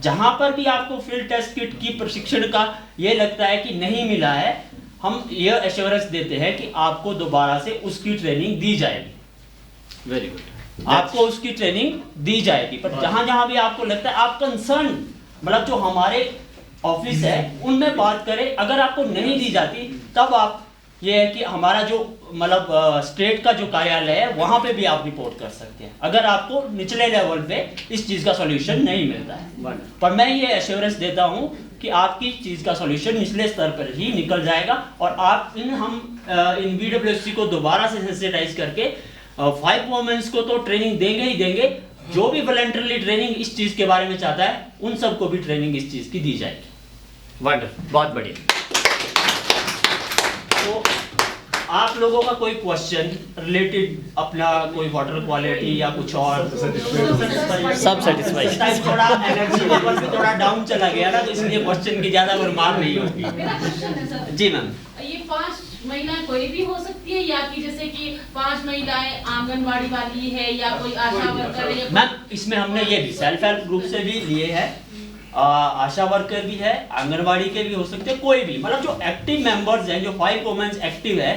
जहां पर भी आपको फील्ड टेस्ट किट की प्रशिक्षण का ये लगता है कि नहीं मिला है, हम ये एश्योरेंस देते हैं कि आपको दोबारा से उसकी ट्रेनिंग दी जाएगी। Very good. आपको उसकी ट्रेनिंग दी जाएगी। पर जहां जहां भी आपको लगता है आप कंसर्न मतलब जो हमारे ऑफिस है उनमें बात करें, अगर आपको नहीं दी जाती तब आप ये है कि हमारा जो मतलब स्टेट का जो कार्यालय है वहां पे भी आप रिपोर्ट कर सकते हैं, अगर आपको निचले लेवल पे इस चीज का सॉल्यूशन नहीं मिलता है। पर मैं ये एश्योरेंस देता हूं कि आपकी चीज का सॉल्यूशन निचले स्तर पर ही निकल जाएगा और आप इन VWSC को दोबारा से सेंसिटाइज करके 5 वुमेन्स को तो ट्रेनिंग देंगे ही देंगे, जो भी वॉलंटरली ट्रेनिंग इस चीज के बारे में चाहता है उन सबको भी ट्रेनिंग इस चीज की दी जाएगी। वंडरफुल, बहुत बढ़िया। तो आप लोगों का कोई क्वेश्चन रिलेटेड अपना कोई वाटर क्वालिटी या कुछ और? सब सेटिस्फाइड। थोड़ा एनर्जी लेवल भी थोड़ा डाउन चला गया ना, तो इसलिए क्वेश्चन की ज्यादा भरमार नहीं होगी। मेरा क्वेश्चन है सर, जी मैम। ये 5 महिलाएं कोई भी हो सकती है या कि जैसे कि 5 महिलाएं आंगनवाड़ी वाली है या कोई आशा वर्कर है? मैम इसमें हमने ये भी सेल्फ हेल्प ग्रुप से भी लिए हैं, आशा वर्कर भी है, आंगनवाड़ी के भी हो सकते हैं, कोई भी मतलब जो एक्टिव मेंबर्स हैं, जो 5 वुमेन्स एक्टिव है,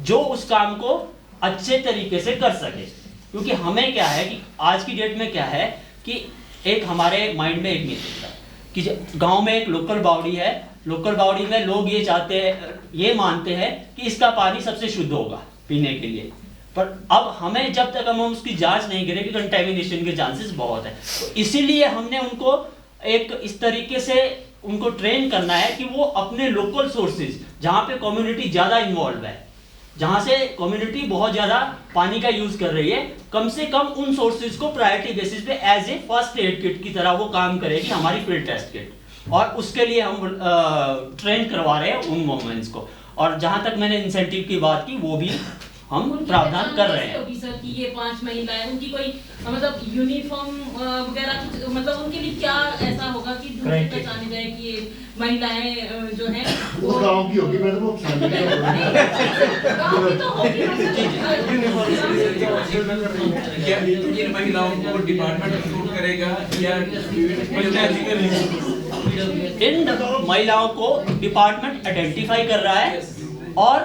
जो उस काम को अच्छे तरीके से कर सके। क्योंकि हमें क्या है कि आज की डेट में क्या है कि एक हमारे माइंड में एक नहीं चलता कि गांव में एक लोकल बॉडी है, लोकल बॉडी में लोग ये चाहते हैं, ये मानते हैं कि इसका पानी सबसे शुद्ध होगा पीने के लिए। पर अब हमें जब तक हम उसकी जांच नहीं करेंगे कंटेमिनेशन के चांसेस बहुत है, तो इसीलिए हमने उनको एक इस तरीके से उनको ट्रेन करना है कि वो अपने लोकल सोर्सेज जहाँ पे कम्युनिटी ज़्यादा इन्वॉल्व है, जहाँ से कम्युनिटी बहुत ज़्यादा पानी का यूज़ कर रही है, कम से कम उन सोर्सेज को प्रायोरिटी बेसिस पे as a first aid kit की तरह वो काम करेगी हमारी फील्ड टेस्ट किट। और उसके लिए हम ट्रेन करवा रहे हैं उन वुमेन्स को। और जहाँ तक मैंने इंसेंटिव की बात की वो भी हम प्रावधान कर रहे हैं। सर कि ये 5 महिलाएं, उनकी कोई मतलब यूनिफॉर्म वगैरह कुछ मतलब उनके लिए क्या ऐसा होगा कि दूर से पहचाने जाए कि ये महिलाएं जो हैं वो गांव की होगी, मैडम वो गाँव की तो होगी। क्या इन महिलाओं को डिपार्टमेंट रिक्रूट करेगा या पंचायत करेगी? इन महिलाओं को डिपार्टमेंट आइडेंटिफाई कर रहा है और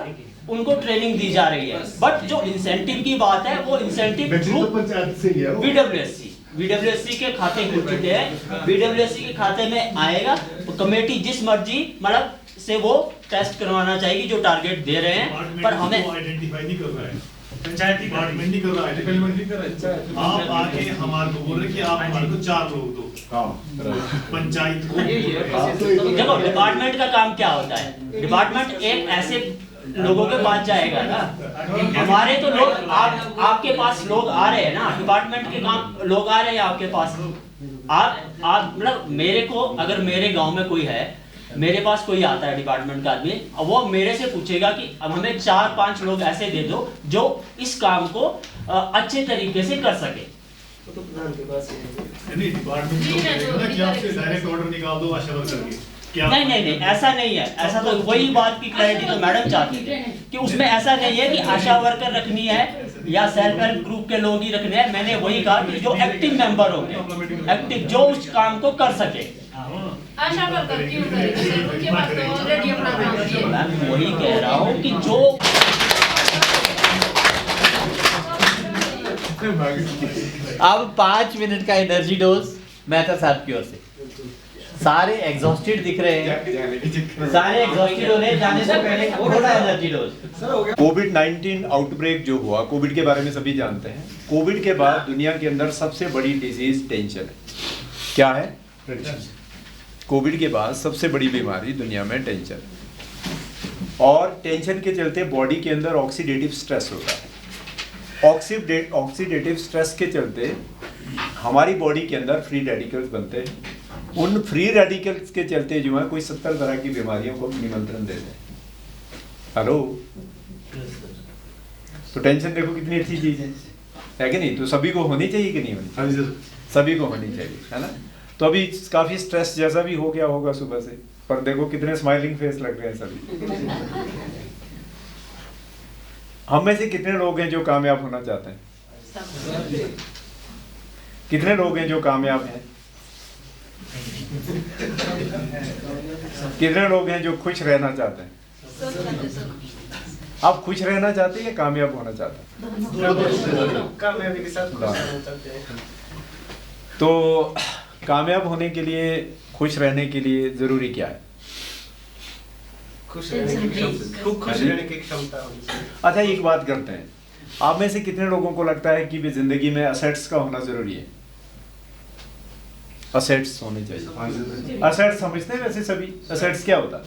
उनको ट्रेनिंग दी जा रही है। बट जो इंसेंटिव की बात है वो इंसेंटिव ग्रुप पंचायत से ही है, VWSC के खाते खुल चुके हैं, VWSC के खाते में आएगा तो कमेटी जिस मर्जी मतलब से वो टेस्ट करवाना चाहेगी जो टारगेट दे रहे हैं। पर हमें आइडेंटिफाई नहीं कर रहा है, पंचायत डिपार्टमेंट नहीं कर रहा है, डेवलपमेंट नहीं कर रहा है। आप आके हमारे को बोल रहे कि आप हमारे को 4 लोग दो, पंचायत को। देखो डिपार्टमेंट का काम क्या होता है, डिपार्टमेंट एक ऐसे लोगों के पास जाएगा ना। हमारे तो लोग आपके पास लोग आ रहे हैं ना, डिपार्टमेंट के काम लोग आ रहे हैं आपके पास। आप मतलब मेरे को, अगर मेरे गांव में कोई है, मेरे पास कोई आता है डिपार्टमेंट का आदमी, वो मेरे से पूछेगा कि अब हमें 4-5 लोग ऐसे दे दो जो इस काम को अच्छे तरीके से कर सके। तो प्रधान के पास नहीं, डिपार्टमेंट को कहेगा ना कि आपसे डायरेक्ट ऑर्डर निकाल दो आशा वर्कर के। नहीं, ऐसा नहीं है। ऐसा तो वही बात की क्लैरिटी तो मैडम चाहती है कि उसमें ऐसा नहीं है कि आशा वर्कर रखनी है या सेल्फ हेल्प ग्रुप के लोग ही रखने हैं। मैंने वही कहा कि जो एक्टिव मेंबर होंगे, एक्टिव जो उस काम को कर सके। आशा वर्कर क्यों करेंगे सर? उनके पास तो ऑलरेडी अपना काम है। मैं वही कह रहा हूँ कि जो अब 5 मिनट का एनर्जी डोज मेहता साहब की ओर से। सारे एग्जॉस्टेड दिख रहे हैं, सारे एग्जॉस्टेड हो रहे हैं, जाने से पहले थोड़ा एनर्जी डोज। कोविड-19 आउटब्रेक जो हुआ, कोविड के बारे में सभी जानते हैं। कोविड के बाद दुनिया के अंदर सबसे बड़ी डिजीज टेंशन है। क्या है? कोविड के बाद सबसे बड़ी बीमारी दुनिया में टेंशन, और टेंशन के चलते बॉडी के अंदर ऑक्सीडेटिव स्ट्रेस होता है। ऑक्सीडेटिव स्ट्रेस के चलते हमारी बॉडी के अंदर फ्री रेडिकल्स बनते हैं। उन फ्री रेडिकल्स के चलते जो है कोई 70 तरह की बीमारियों को निमंत्रण देते हैं। हेलो, तो टेंशन देखो कितनी अच्छी चीज है कि नहीं? तो सभी को होनी चाहिए कि नहीं होनी? सभी को होनी चाहिए, है ना? तो अभी काफी स्ट्रेस जैसा भी हो गया होगा सुबह से, पर देखो कितने स्माइलिंग फेस लग रहे हैं सभी। हम में से कितने लोग हैं जो कामयाब होना चाहते हैं? कितने लोग हैं जो कामयाब हैं? कितने लोग हैं जो खुश रहना चाहते हैं? आप खुश रहना चाहते हैं या कामयाब होना चाहते हैं? कामयाबी के साथ खुश रहना चाहते हैं। तो कामयाब होने के लिए, खुश रहने के लिए जरूरी क्या है? खुश रहने की क्षमता होनी चाहिए। अच्छा, एक बात करते हैं, आप में से कितने लोगों को लगता है कि जिंदगी में असेट्स का होना जरूरी है? असेट्स होने चाहिए। असेट्स समझते हैं वैसे सभी? असेट्स क्या होता है?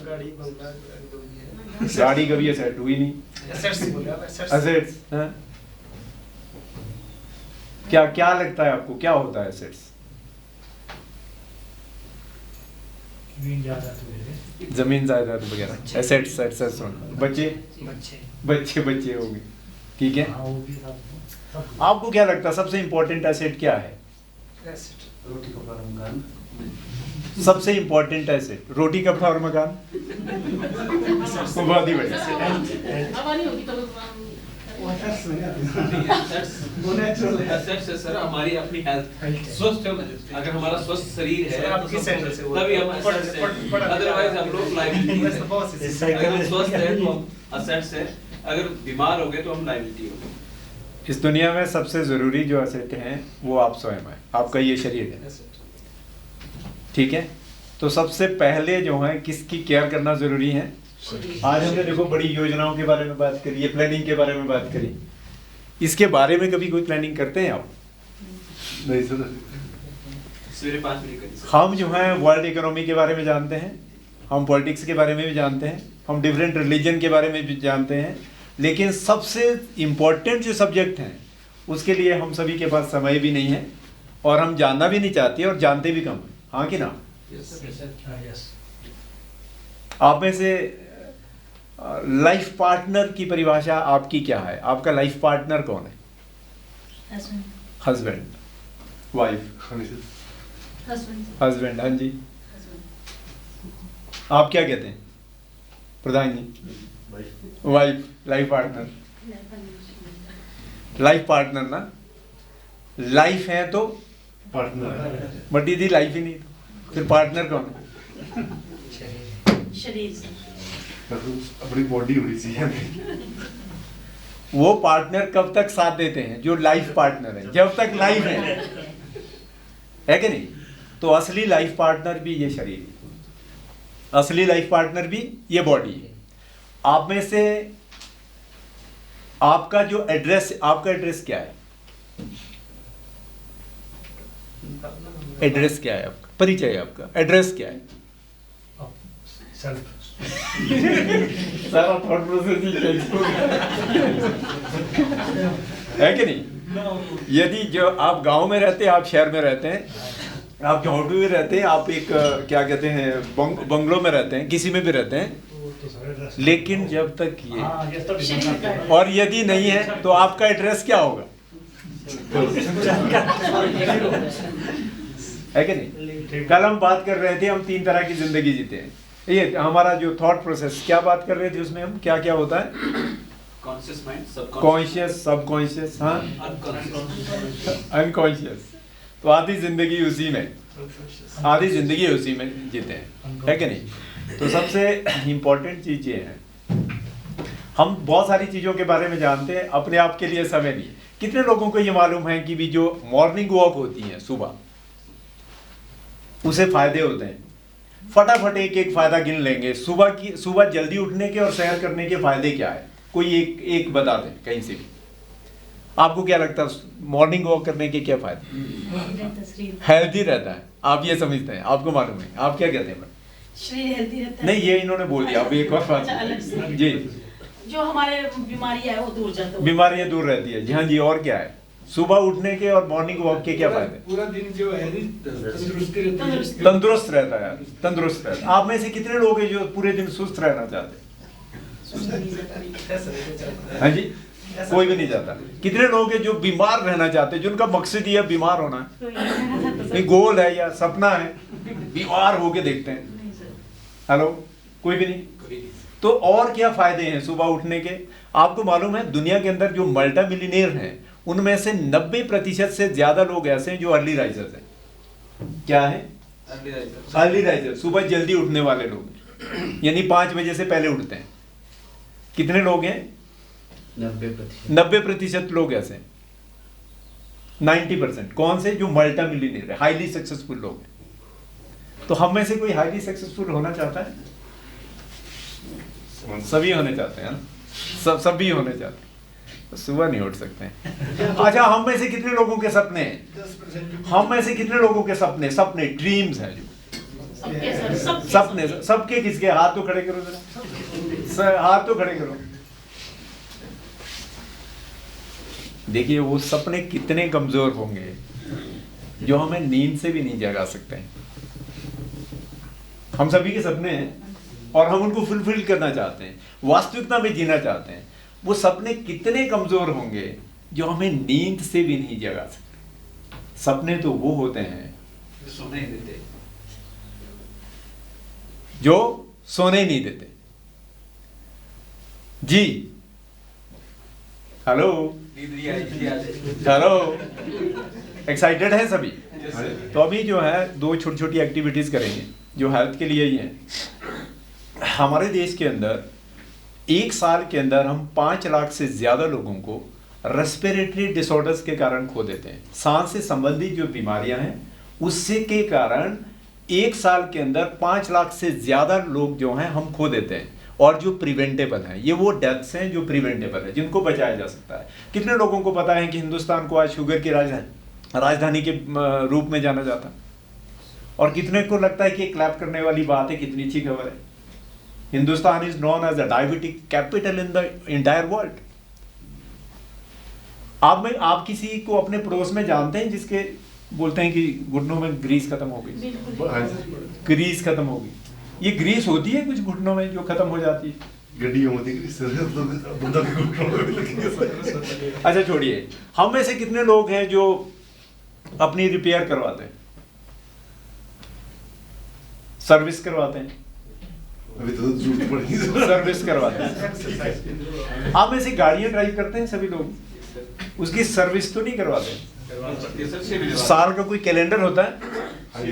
गाड़ी कभी असेट हुई नहीं। असेट्स क्या क्या लगता है आपको, क्या होता है असेट्स? जमीन जायदाद वगैरह एसेट्स। बच्चे बच्चे हो गए, ठीक है। आपको क्या लगता है सबसे इंपॉर्टेंट एसेट क्या है? रोटी कपड़ा और मकान। सबसे इंपॉर्टेंट एसेट रोटी कपड़ा और मकान। बहुत ही सर, हमारी अपनी हेल्थ स्वस्थ, अगर हमारा स्वस्थ शरीर है तभी हम अदरवाइज हम लोग लाइबिलिटी है। अगर हम स्वस्थ हैं तो असेट्स है, अगर बीमार हो गए तो हम लाइबिलिटी हो गए। इस दुनिया में सबसे जरूरी जो एसेट हैं वो आप स्वयं है, आपका ये शरीर है, ठीक है। तो सबसे पहले जो है किसकी केयर करना जरूरी है? आज हमने देखो बड़ी योजनाओं के बारे में बात करी है, प्लानिंग के बारे में बात करी। इसके बारे में कभी कोई प्लानिंग करते हैं आप? नहीं सर। सवेरे 5 बजे करी। हम जो है वर्ल्ड इकोनॉमी के बारे में जानते हैं, हम पॉलिटिक्स के बारे में भी जानते हैं, हम डिफरेंट रिलीजन के बारे में भी जानते हैं, लेकिन सबसे इम्पोर्टेंट जो सब्जेक्ट हैं उसके लिए हम सभी के पास समय भी नहीं है और हम जानना भी नहीं चाहते और जानते भी कम हैं। हाँ कि ना? आप में से लाइफ पार्टनर की परिभाषा आपकी क्या है? आपका लाइफ पार्टनर कौन है? Husband, wife, husband. हाँ जी, आप क्या कहते हैं प्रधान जी? Wife, life partner. Life partner ना, लाइफ है तो पार्टनर, बट यदि लाइफ ही नहीं तो फिर पार्टनर कौन है? शरीर अपनी बॉडी होनी चाहिए। वो पार्टनर कब तक साथ देते हैं? जो लाइफ पार्टनर है, जब तक लाइफ है कि नहीं? तो असली लाइफ पार्टनर भी ये शरीर है, असली लाइफ पार्टनर भी ये बॉडी है। आप में से आपका जो एड्रेस, आपका एड्रेस क्या है? एड्रेस क्या है आपका? परिचय आपका, एड्रेस क्या है? सारा थॉट प्रोसेस ही चेंज हो गया है कि नहीं? यदि जो आप गांव में रहते हैं, आप शहर में रहते हैं, आप झोंपड़ी में रहते हैं, आप एक क्या कहते हैं बंगलों में रहते हैं, किसी में भी रहते हैं, लेकिन जब तक ये और यदि नहीं है तो आपका एड्रेस क्या होगा? है कि नहीं? कल हम बात कर रहे थे, हम 3 तरह की जिंदगी जीते हैं। ये हमारा जो थॉट प्रोसेस, क्या बात कर रहे थे उसमें हम, क्या क्या होता है? कॉन्शियस माइंड, कॉन्शियस, सबकॉन्शियस, हाँ, अनकॉन्शियस। तो आधी जिंदगी उसी में, आधी जिंदगी उसी में जीते हैं, है कि नहीं? तो सबसे इम्पोर्टेंट चीज ये है, हम बहुत सारी चीजों के बारे में जानते हैं, अपने आप के लिए समय नहीं। कितने लोगों को ये मालूम है कि भी जो मॉर्निंग वॉक होती है सुबह, उसे फायदे होते हैं? फटाफट एक एक फायदा गिन लेंगे। सुबह जल्दी उठने के और सैर करने के फायदे क्या है? कोई एक बता दें कहीं से भी। आपको क्या लगता है मॉर्निंग वॉक करने के क्या फायदे? हेल्दी रहता है, आप ये समझते हैं, आपको मालूम है, आप क्या कहते हैं? शरीर हेल्दी रहता है। नहीं, ये इन्होंने बोल दिया, अब एक और बात जी, जो हमारे बीमारियां है वो दूर जाता है, बीमारियां दूर रहती है। जी हाँ जी, और क्या है? सुबह उठने के और मॉर्निंग वॉक के क्या फायदे? पूरा दिन जो है तंदुरुस्त रहता है, तंदुरुस्त रहता है। आप में से कितने लोग हैं जो पूरे दिन सुस्त रहना चाहते हैं? हाँ जी, कोई भी नहीं चाहता। कितने लोग हैं जो बीमार रहना चाहते हैं, जिनका मकसद ये बीमार होना है, गोल है या सपना है, बीमार होके देखते हैं? हेलो, कोई भी नहीं। तो और क्या फायदे हैं सुबह उठने के? आपको मालूम है दुनिया के अंदर जो मल्टी मिलियनेयर हैं, उनमें से 90% से ज्यादा लोग ऐसे हैं जो अर्ली राइजर्स हैं। क्या है? अर्ली राइजर, सुबह जल्दी उठने वाले लोग, यानी 5 बजे से पहले उठते हैं। कितने लोग हैं? 90% लोग ऐसे हैं। 90% कौन से? जो मल्टी मिलियनेयर है, हाईली सक्सेसफुल लोग हैं। तो हम में से कोई हाईली सक्सेसफुल होना चाहता है? सभी होने चाहते हैं ना, सभी होने चाहते हैं, तो सुबह नहीं उठ सकते हैं। अच्छा, हम में से कितने लोगों के सपने हैं? हम में से कितने लोगों के सपने ड्रीम्स हैं? जो सपने सबके, किसके? हाथ तो खड़े करो जरा, हाथ तो खड़े करो। देखिए वो सपने कितने कमजोर होंगे जो हमें नींद से भी नहीं जगा सकते हैं। हम सभी के सपने हैं और हम उनको फुलफिल करना चाहते हैं, वास्तविकता में जीना चाहते हैं। वो सपने कितने कमजोर होंगे जो हमें नींद से भी नहीं जगा सकते। सपने तो वो होते हैं जो सोने ही देते, जो सोने नहीं देते। जी हेलो, हेलो, एक्साइटेड है सभी? तो अभी जो है 2 छोटी छोटी एक्टिविटीज करेंगे जो हेल्थ के लिए ही है। हमारे देश के अंदर 1 साल के अंदर हम 5 लाख से ज्यादा लोगों को रेस्पिरेटरी डिसऑर्डर्स के कारण खो देते हैं। सांस से संबंधित जो बीमारियां हैं उससे के कारण 1 साल के अंदर 5 लाख से ज्यादा लोग जो हैं हम खो देते हैं। और जो प्रिवेंटेबल हैं, ये वो डेथ्स हैं जो प्रिवेंटेबल है, जिनको बचाया जा सकता है। कितने लोगों को पता है कि हिंदुस्तान को आज शुगर की राजधानी के रूप में जाना जाता है? और कितने को लगता है कि क्लैप करने वाली बात है? कितनी अच्छी खबर है। Hindustan is known as the diabetic capital in the entire world. आप किसी को अपने पड़ोस में जानते हैं जिसके बोलते हैं कि घुटनों में ग्रीस खत्म हो गई? ग्रीस खत्म हो गई। ये ग्रीस होती है कुछ घुटनों में जो खत्म हो जाती है? गड्डियों में ग्रीस। अच्छा छोड़िए, हम में से कितने लोग हैं जो अपनी रिपेयर करवाते हैं, सर्विस करवाते हैं? अभी तो जरूरत पड़ेगी, सर्विस करवाते हैं। आप में से गाड़ियां ड्राइव करते हैं सभी लोग, उसकी सर्विस तो नहीं करवाते? साल का कोई कैलेंडर होता है।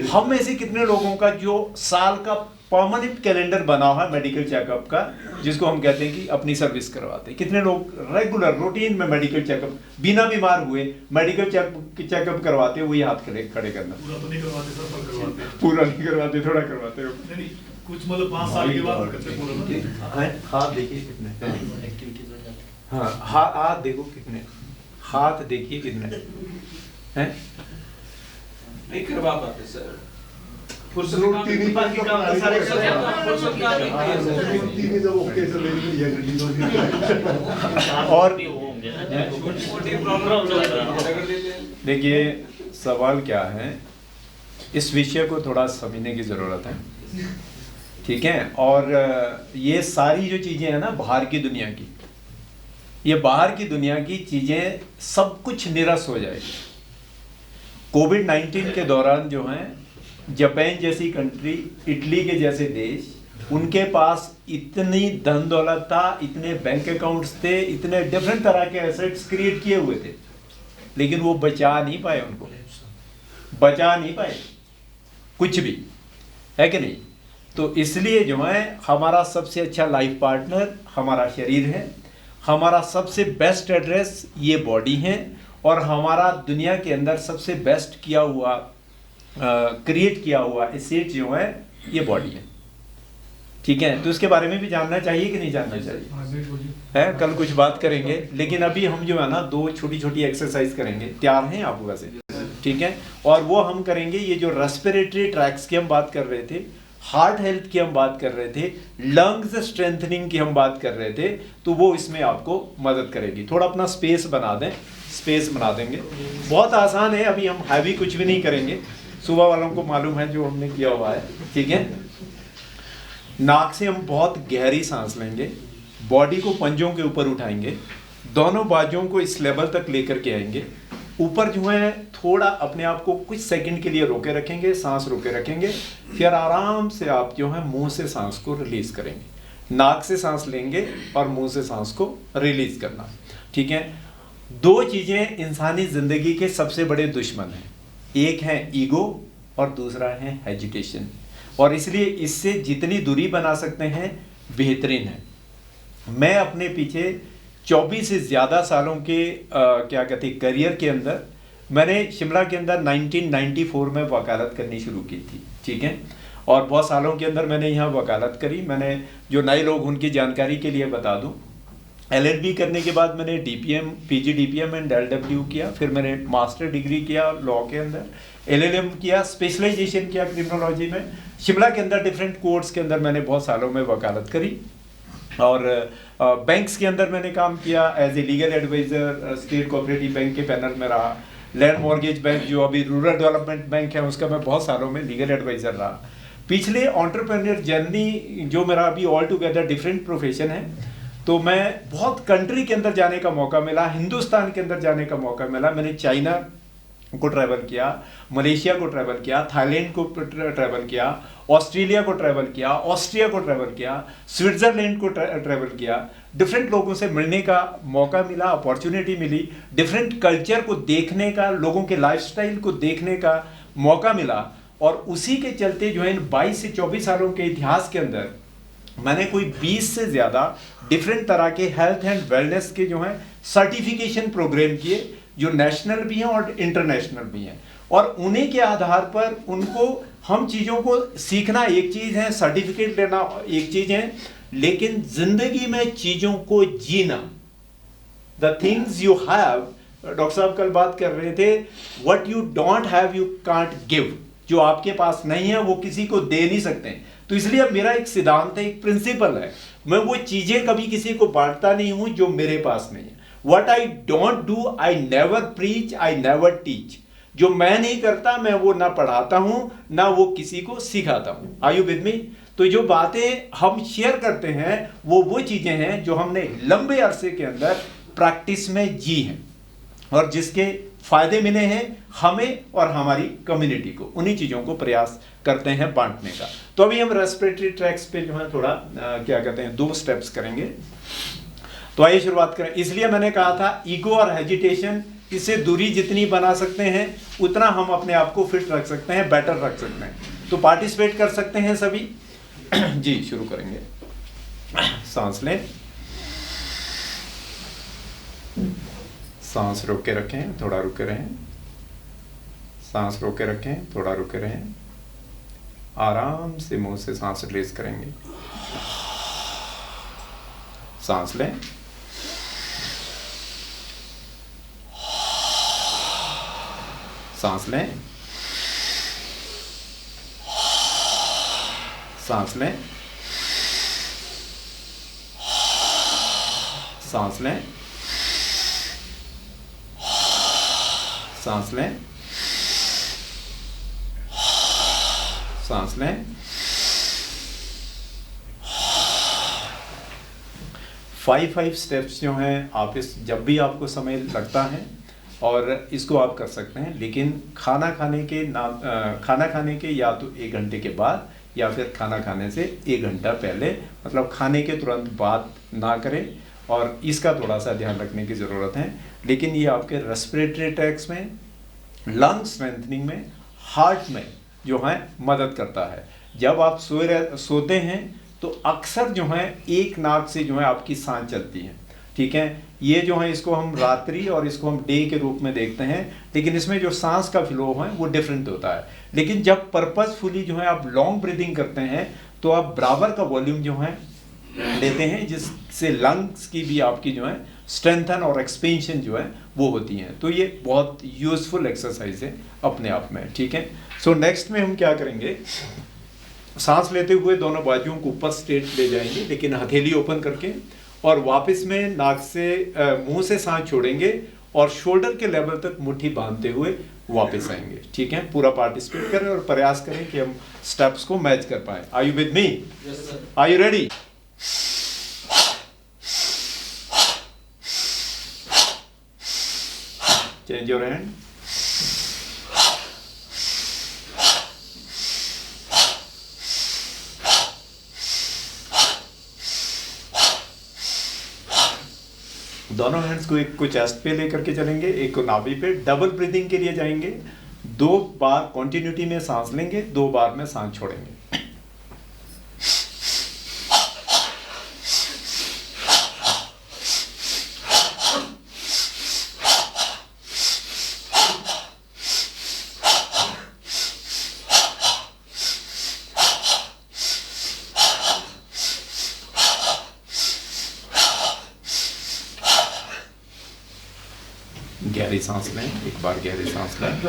हम में से कितने लोगों का जो साल का परमानेंट कैलेंडर बना हुआ है मेडिकल चेकअप का, जिसको हम कहते हैं कि अपनी सर्विस करवाते हैं? कितने लोग रेगुलर रूटीन में मेडिकल चेकअप बिना बीमार हुए मेडिकल चेकअप करवाते हैं? वही हाथ खड़े करना। पूरा तो नहीं करवाते सर, पर करवाते हैं। पूरा नहीं करवाते, थोड़ा करवाते हो? नहीं, कुछ मतलब 5 साल के बाद करते हैं पूरा। हाथ देखिए कितने, हाँ हाथ देखो कितने, हाथ देखिए कितने हैं? नहीं करवा पाते सर। फुर्सत का तीन ही बाकी काम तो सारे चल रहे हैं। फुर्सत का नहीं है सर। तीन ही जब ओके से लेनी है गड्डी तो और छोटी प्रॉब्लम रगड़ देते हैं। देखिए सवाल क्या है, इस विषय को थोड़ा समझने की ज़रूरत है, ठीक है। और ये सारी जो चीज़ें हैं ना बाहर की दुनिया की, ये बाहर की दुनिया की चीज़ें सब कुछ निरस हो जाएगी। कोविड-19 के दौरान जो है जापान जैसी कंट्री, इटली के जैसे देश, उनके पास इतनी धन दौलत था, इतने बैंक अकाउंट्स थे, इतने डिफरेंट तरह के एसेट्स क्रिएट किए हुए थे, लेकिन वो बचा नहीं पाए, उनको बचा नहीं पाए कुछ भी, है कि नहीं। तो इसलिए जो है हमारा सबसे अच्छा लाइफ पार्टनर हमारा शरीर है, हमारा सबसे बेस्ट एड्रेस ये बॉडी है, और हमारा दुनिया के अंदर सबसे बेस्ट किया हुआ क्रिएट किया हुआ एसेट जो है ये बॉडी है, ठीक है। तो इसके बारे में भी जानना चाहिए कि नहीं जानना चाहिए, है कल कुछ बात करेंगे, लेकिन अभी हम जो है ना 2 छोटी छोटी एक्सरसाइज करेंगे, तैयार हैं आप वैसे, ठीक है। और वो हम करेंगे, ये जो रेस्पिरेटरी ट्रैक्स की हम बात कर रहे थे, हार्ट हेल्थ की हम बात कर रहे थे, लंग्स स्ट्रेंथनिंग की हम बात कर रहे थे, तो वो इसमें आपको मदद करेगी। थोड़ा अपना स्पेस बना दें, स्पेस बना देंगे, बहुत आसान है। अभी हम हैवी कुछ भी नहीं करेंगे, सुबह वालों को मालूम है जो हमने किया हुआ है, ठीक है। नाक से हम बहुत गहरी सांस लेंगे, बॉडी को पंजों के ऊपर उठाएंगे, दोनों बाजुओं को इस लेवल तक लेकर के आएंगे, ऊपर जो है थोड़ा अपने आप को कुछ सेकंड के लिए रोके रखेंगे, सांस रोके रखेंगे, फिर आराम से आप जो है मुंह से सांस को रिलीज करेंगे। नाक से सांस लेंगे और मुंह से सांस को रिलीज करना, ठीक है। 2 चीजें इंसानी जिंदगी के सबसे बड़े दुश्मन हैं, एक है ईगो और दूसरा है हेजिटेशन, और इसलिए इससे जितनी दूरी बना सकते हैं बेहतरीन है। मैं अपने पीछे 24 से ज़्यादा सालों के क्या कहते हैं करियर के अंदर, मैंने शिमला के अंदर 1994 में वकालत करनी शुरू की थी, ठीक है। और बहुत सालों के अंदर मैंने यहाँ वकालत करी। मैंने जो नए लोग उनकी जानकारी के लिए बता दूँ, LLB करने के बाद मैंने DPM, PG DPM and LW किया, फिर मैंने मास्टर डिग्री किया लॉ के अंदर, LLM किया, स्पेशलाइजेशन किया क्रिमिनोलॉजी में। शिमला के अंदर डिफरेंट कोर्ट्स के अंदर मैंने बहुत सालों में वकालत करी, और बैंक्स के अंदर मैंने काम किया as a legal adviser, state cooperative bank के पैनल में रहा, लैंड मॉर्गेज बैंक जो अभी रूरल डेवलपमेंट बैंक है उसका मैं बहुत सालों में लीगल एडवाइज़र रहा। पिछले एंटरप्रेन्योर जर्नी जो मेरा अभी ऑल टुगेदर डिफरेंट प्रोफेशन है, तो मैं बहुत कंट्री के अंदर जाने का मौका मिला, हिंदुस्तान के अंदर जाने का मौका मिला। मैंने चाइना को ट्रैवल किया, मलेशिया को ट्रैवल किया, थाईलैंड को ट्रैवल किया, ऑस्ट्रेलिया को ट्रैवल किया, ऑस्ट्रिया को ट्रैवल किया, स्विट्ज़रलैंड को ट्रैवल किया। डिफरेंट लोगों से मिलने का मौका मिला, अपॉर्चुनिटी मिली, डिफरेंट कल्चर को देखने का, लोगों के लाइफस्टाइल को देखने का मौका मिला। और उसी के चलते जो है इन 22 से 24 सालों के इतिहास के अंदर मैंने कोई 20 से ज़्यादा डिफरेंट तरह के हेल्थ एंड वेलनेस के जो हैं सर्टिफिकेशन प्रोग्राम किए, जो नेशनल भी हैं और इंटरनेशनल भी हैं। और उन्हीं के आधार पर उनको हम चीज़ों को सीखना एक चीज़ है, सर्टिफिकेट लेना एक चीज़ है, लेकिन जिंदगी में चीज़ों को जीना, the things you have, doctor साहब कल बात कर रहे थे, what you don't have you can't give, जो आपके पास नहीं है वो किसी को दे नहीं सकते। तो इसलिए अब मेरा एक सिद्धांत है, एक प्रिंसिपल है, मैं वो चीज़ें कभी किसी को बांटता नहीं हूँ जो मेरे पास नहीं है। What I don't do, I never preach, I never teach. जो मैं नहीं करता मैं वो ना पढ़ाता हूँ ना वो किसी को सिखाता हूँ। Are you with me? तो जो बातें हम शेयर करते हैं वो चीज़ें हैं जो हमने लंबे अरसे के अंदर प्रैक्टिस में जी हैं और जिसके फायदे मिले हैं हमें और हमारी कम्युनिटी को। उन्हीं चीज़ों को प्रयास करते हैं बांटने का। तो अभी हम रेस्पिरेटरी ट्रैक्स पे जो है थोड़ा क्या कहते हैं 2 स्टेप्स करेंगे। तो आइए शुरुआत करें। इसलिए मैंने कहा था ईगो और हेजिटेशन, इससे दूरी जितनी बना सकते हैं उतना हम अपने आप को फिट रख सकते हैं, बेटर रख सकते हैं। तो पार्टिसिपेट कर सकते हैं सभी। जी शुरू करेंगे। सांस लें, सांस रोक के रखें, थोड़ा रुके रहें, सांस रोक के रखें, थोड़ा रुके रहें, आराम से मुंह से सांस रिलीज करेंगे। सांस लें, सांस लें, सांस लें, सांस लें, सांस लें, सांस लें। 5 स्टेप्स जो हैं आप इस जब भी आपको समय लगता है और इसको आप कर सकते हैं, लेकिन खाना खाने के या तो 1 घंटे के बाद या फिर खाना खाने से 1 घंटा पहले, मतलब खाने के तुरंत बाद ना करें, और इसका थोड़ा सा ध्यान रखने की ज़रूरत है। लेकिन ये आपके रेस्पिरेटरी ट्रैक्स में, लंग स्ट्रेंथनिंग में, हार्ट में जो है मदद करता है। जब आप सोते हैं तो अक्सर जो है एक नाक से जो है आपकी सांस चलती है, ठीक है। ये जो है इसको हम रात्रि और इसको हम डे के रूप में देखते हैं, लेकिन इसमें जो सांस का फ्लो है वो डिफरेंट होता है। लेकिन जब पर्पसफुली जो है आप लॉन्ग ब्रीदिंग करते हैं तो आप बराबर का वॉल्यूम जो है लेते हैं, जिससे लंग्स की भी आपकी जो है स्ट्रेंथन और एक्सपेंशन जो है वो होती हैं। तो ये बहुत यूजफुल एक्सरसाइज है अपने आप में, ठीक है। सो नेक्स्ट में हम क्या करेंगे, सांस लेते हुए दोनों बाजुओं को ऊपर स्ट्रेट ले जाएंगे, लेकिन हथेली ओपन करके, और वापस में नाक से मुंह से सांस छोड़ेंगे और शोल्डर के लेवल तक मुट्ठी बांधते हुए वापस आएंगे, ठीक है। पूरा पार्टिसिपेट करें और प्रयास करें कि हम स्टेप्स को मैच कर पाए। Are you with me? Are you ready? Change your hand. दोनों हैंड्स को एक को चेस्ट पे लेकर के चलेंगे, एक को नाभि पे। डबल ब्रीदिंग के लिए जाएंगे, 2 बार कंटिन्यूटी में सांस लेंगे, 2 बार में सांस छोड़ेंगे। गहरी सांस लें, एक बार गहरी सांस लें,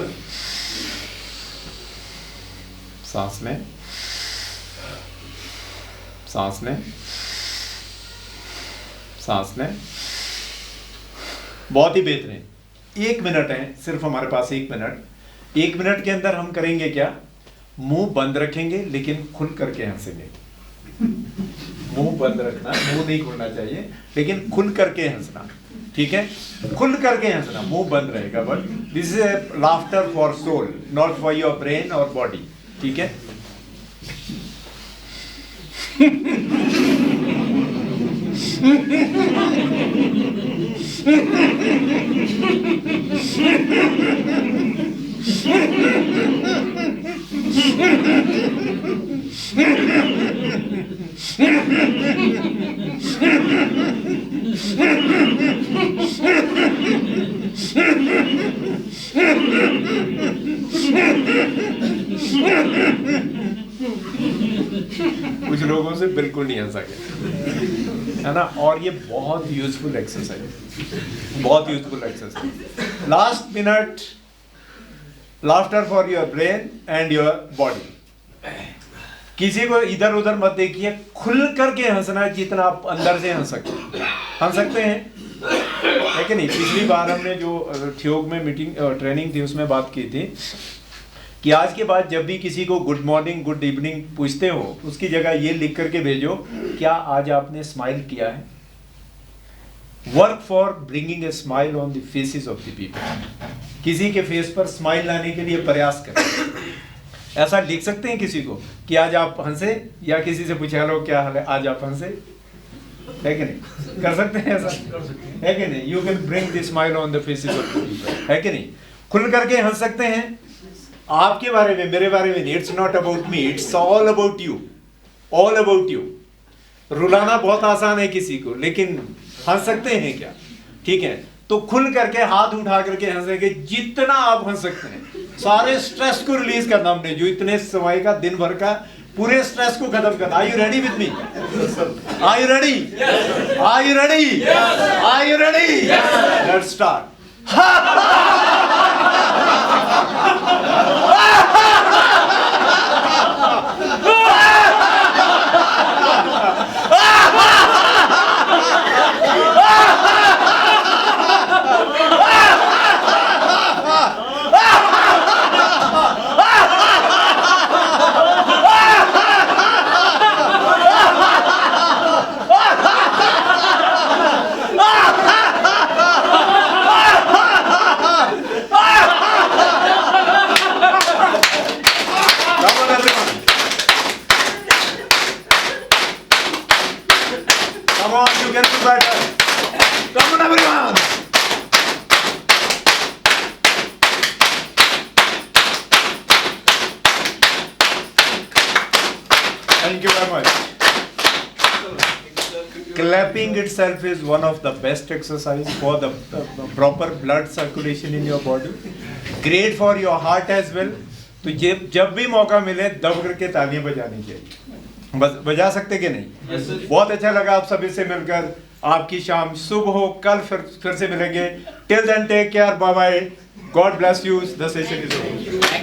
सांस लें, सांस लें, सांस लें। बहुत ही बेहतरीन। 1 मिनट है सिर्फ हमारे पास, 1 मिनट। 1 मिनट के अंदर हम करेंगे क्या, मुंह बंद रखेंगे लेकिन खुल करके हंसेंगे। मुंह बंद रखना, मुंह नहीं खुलना चाहिए, लेकिन खुल करके हंसना, ठीक है। खुल करके हंसना, मुंह बंद रहेगा, but this is a laughter for soul, not for your brain और बॉडी, ठीक है। कुछ लोगों से बिल्कुल नहीं हंसा गया, है ना। और ये बहुत यूजफुल एक्सरसाइज, बहुत useful exercise. Last minute, laughter for your brain and your body. किसी को इधर उधर मत देखिए, खुल करके हंसना है जितना आप अंदर से हंस सकते हैं, है कि नहीं। पिछली बार हमने जो ठियोग में मीटिंग ट्रेनिंग थी उसमें बात की थी कि आज के बाद जब भी किसी को गुड मॉर्निंग गुड इवनिंग पूछते हो, उसकी जगह ये लिख करके भेजो, क्या आज आपने स्माइल किया है। Work for bringing a smile on the faces of the people. किसी के फेस पर स्माइल लाने के लिए प्रयास करें। ऐसा लिख सकते हैं किसी को कि आज आप हंसे, या किसी से पूछे हेलो क्या हाल है, आज आप हंसे, है कि नहीं। कर सकते हैं ऐसा, है कि नहीं। You can bring the smile on the faces of the people, है कि नहीं। खुल करके हंस सकते हैं। आपके बारे में, मेरे बारे में, it's not about me, it's all about you, all about you. रुलाना बहुत आसान है किसी को, लेकिन हंस सकते हैं क्या, ठीक है। तो खुल करके हाथ उठा करके हंसेंगे जितना आप हंस सकते हैं। सारे स्ट्रेस को रिलीज करना हमने, जो इतने समय का दिन भर का पूरे स्ट्रेस को खत्म करना। Are you ready with me? Are you ready? Are you ready? Are you ready? Let's start. Come on, you can do better. Come on, everyone. Thank you very much. Clapping itself is one of the best exercise for the proper blood circulation in your body. Great for your heart as well. तो जब भी मौका मिले दब करके तालियां बजानी चाहिए। बस बजा सकते कि नहीं? बहुत अच्छा लगा आप सभी से मिलकर। आपकी शाम शुभ हो। कल फिर से मिलेंगे। Till then, take care. Bye bye. God bless you. The session is over.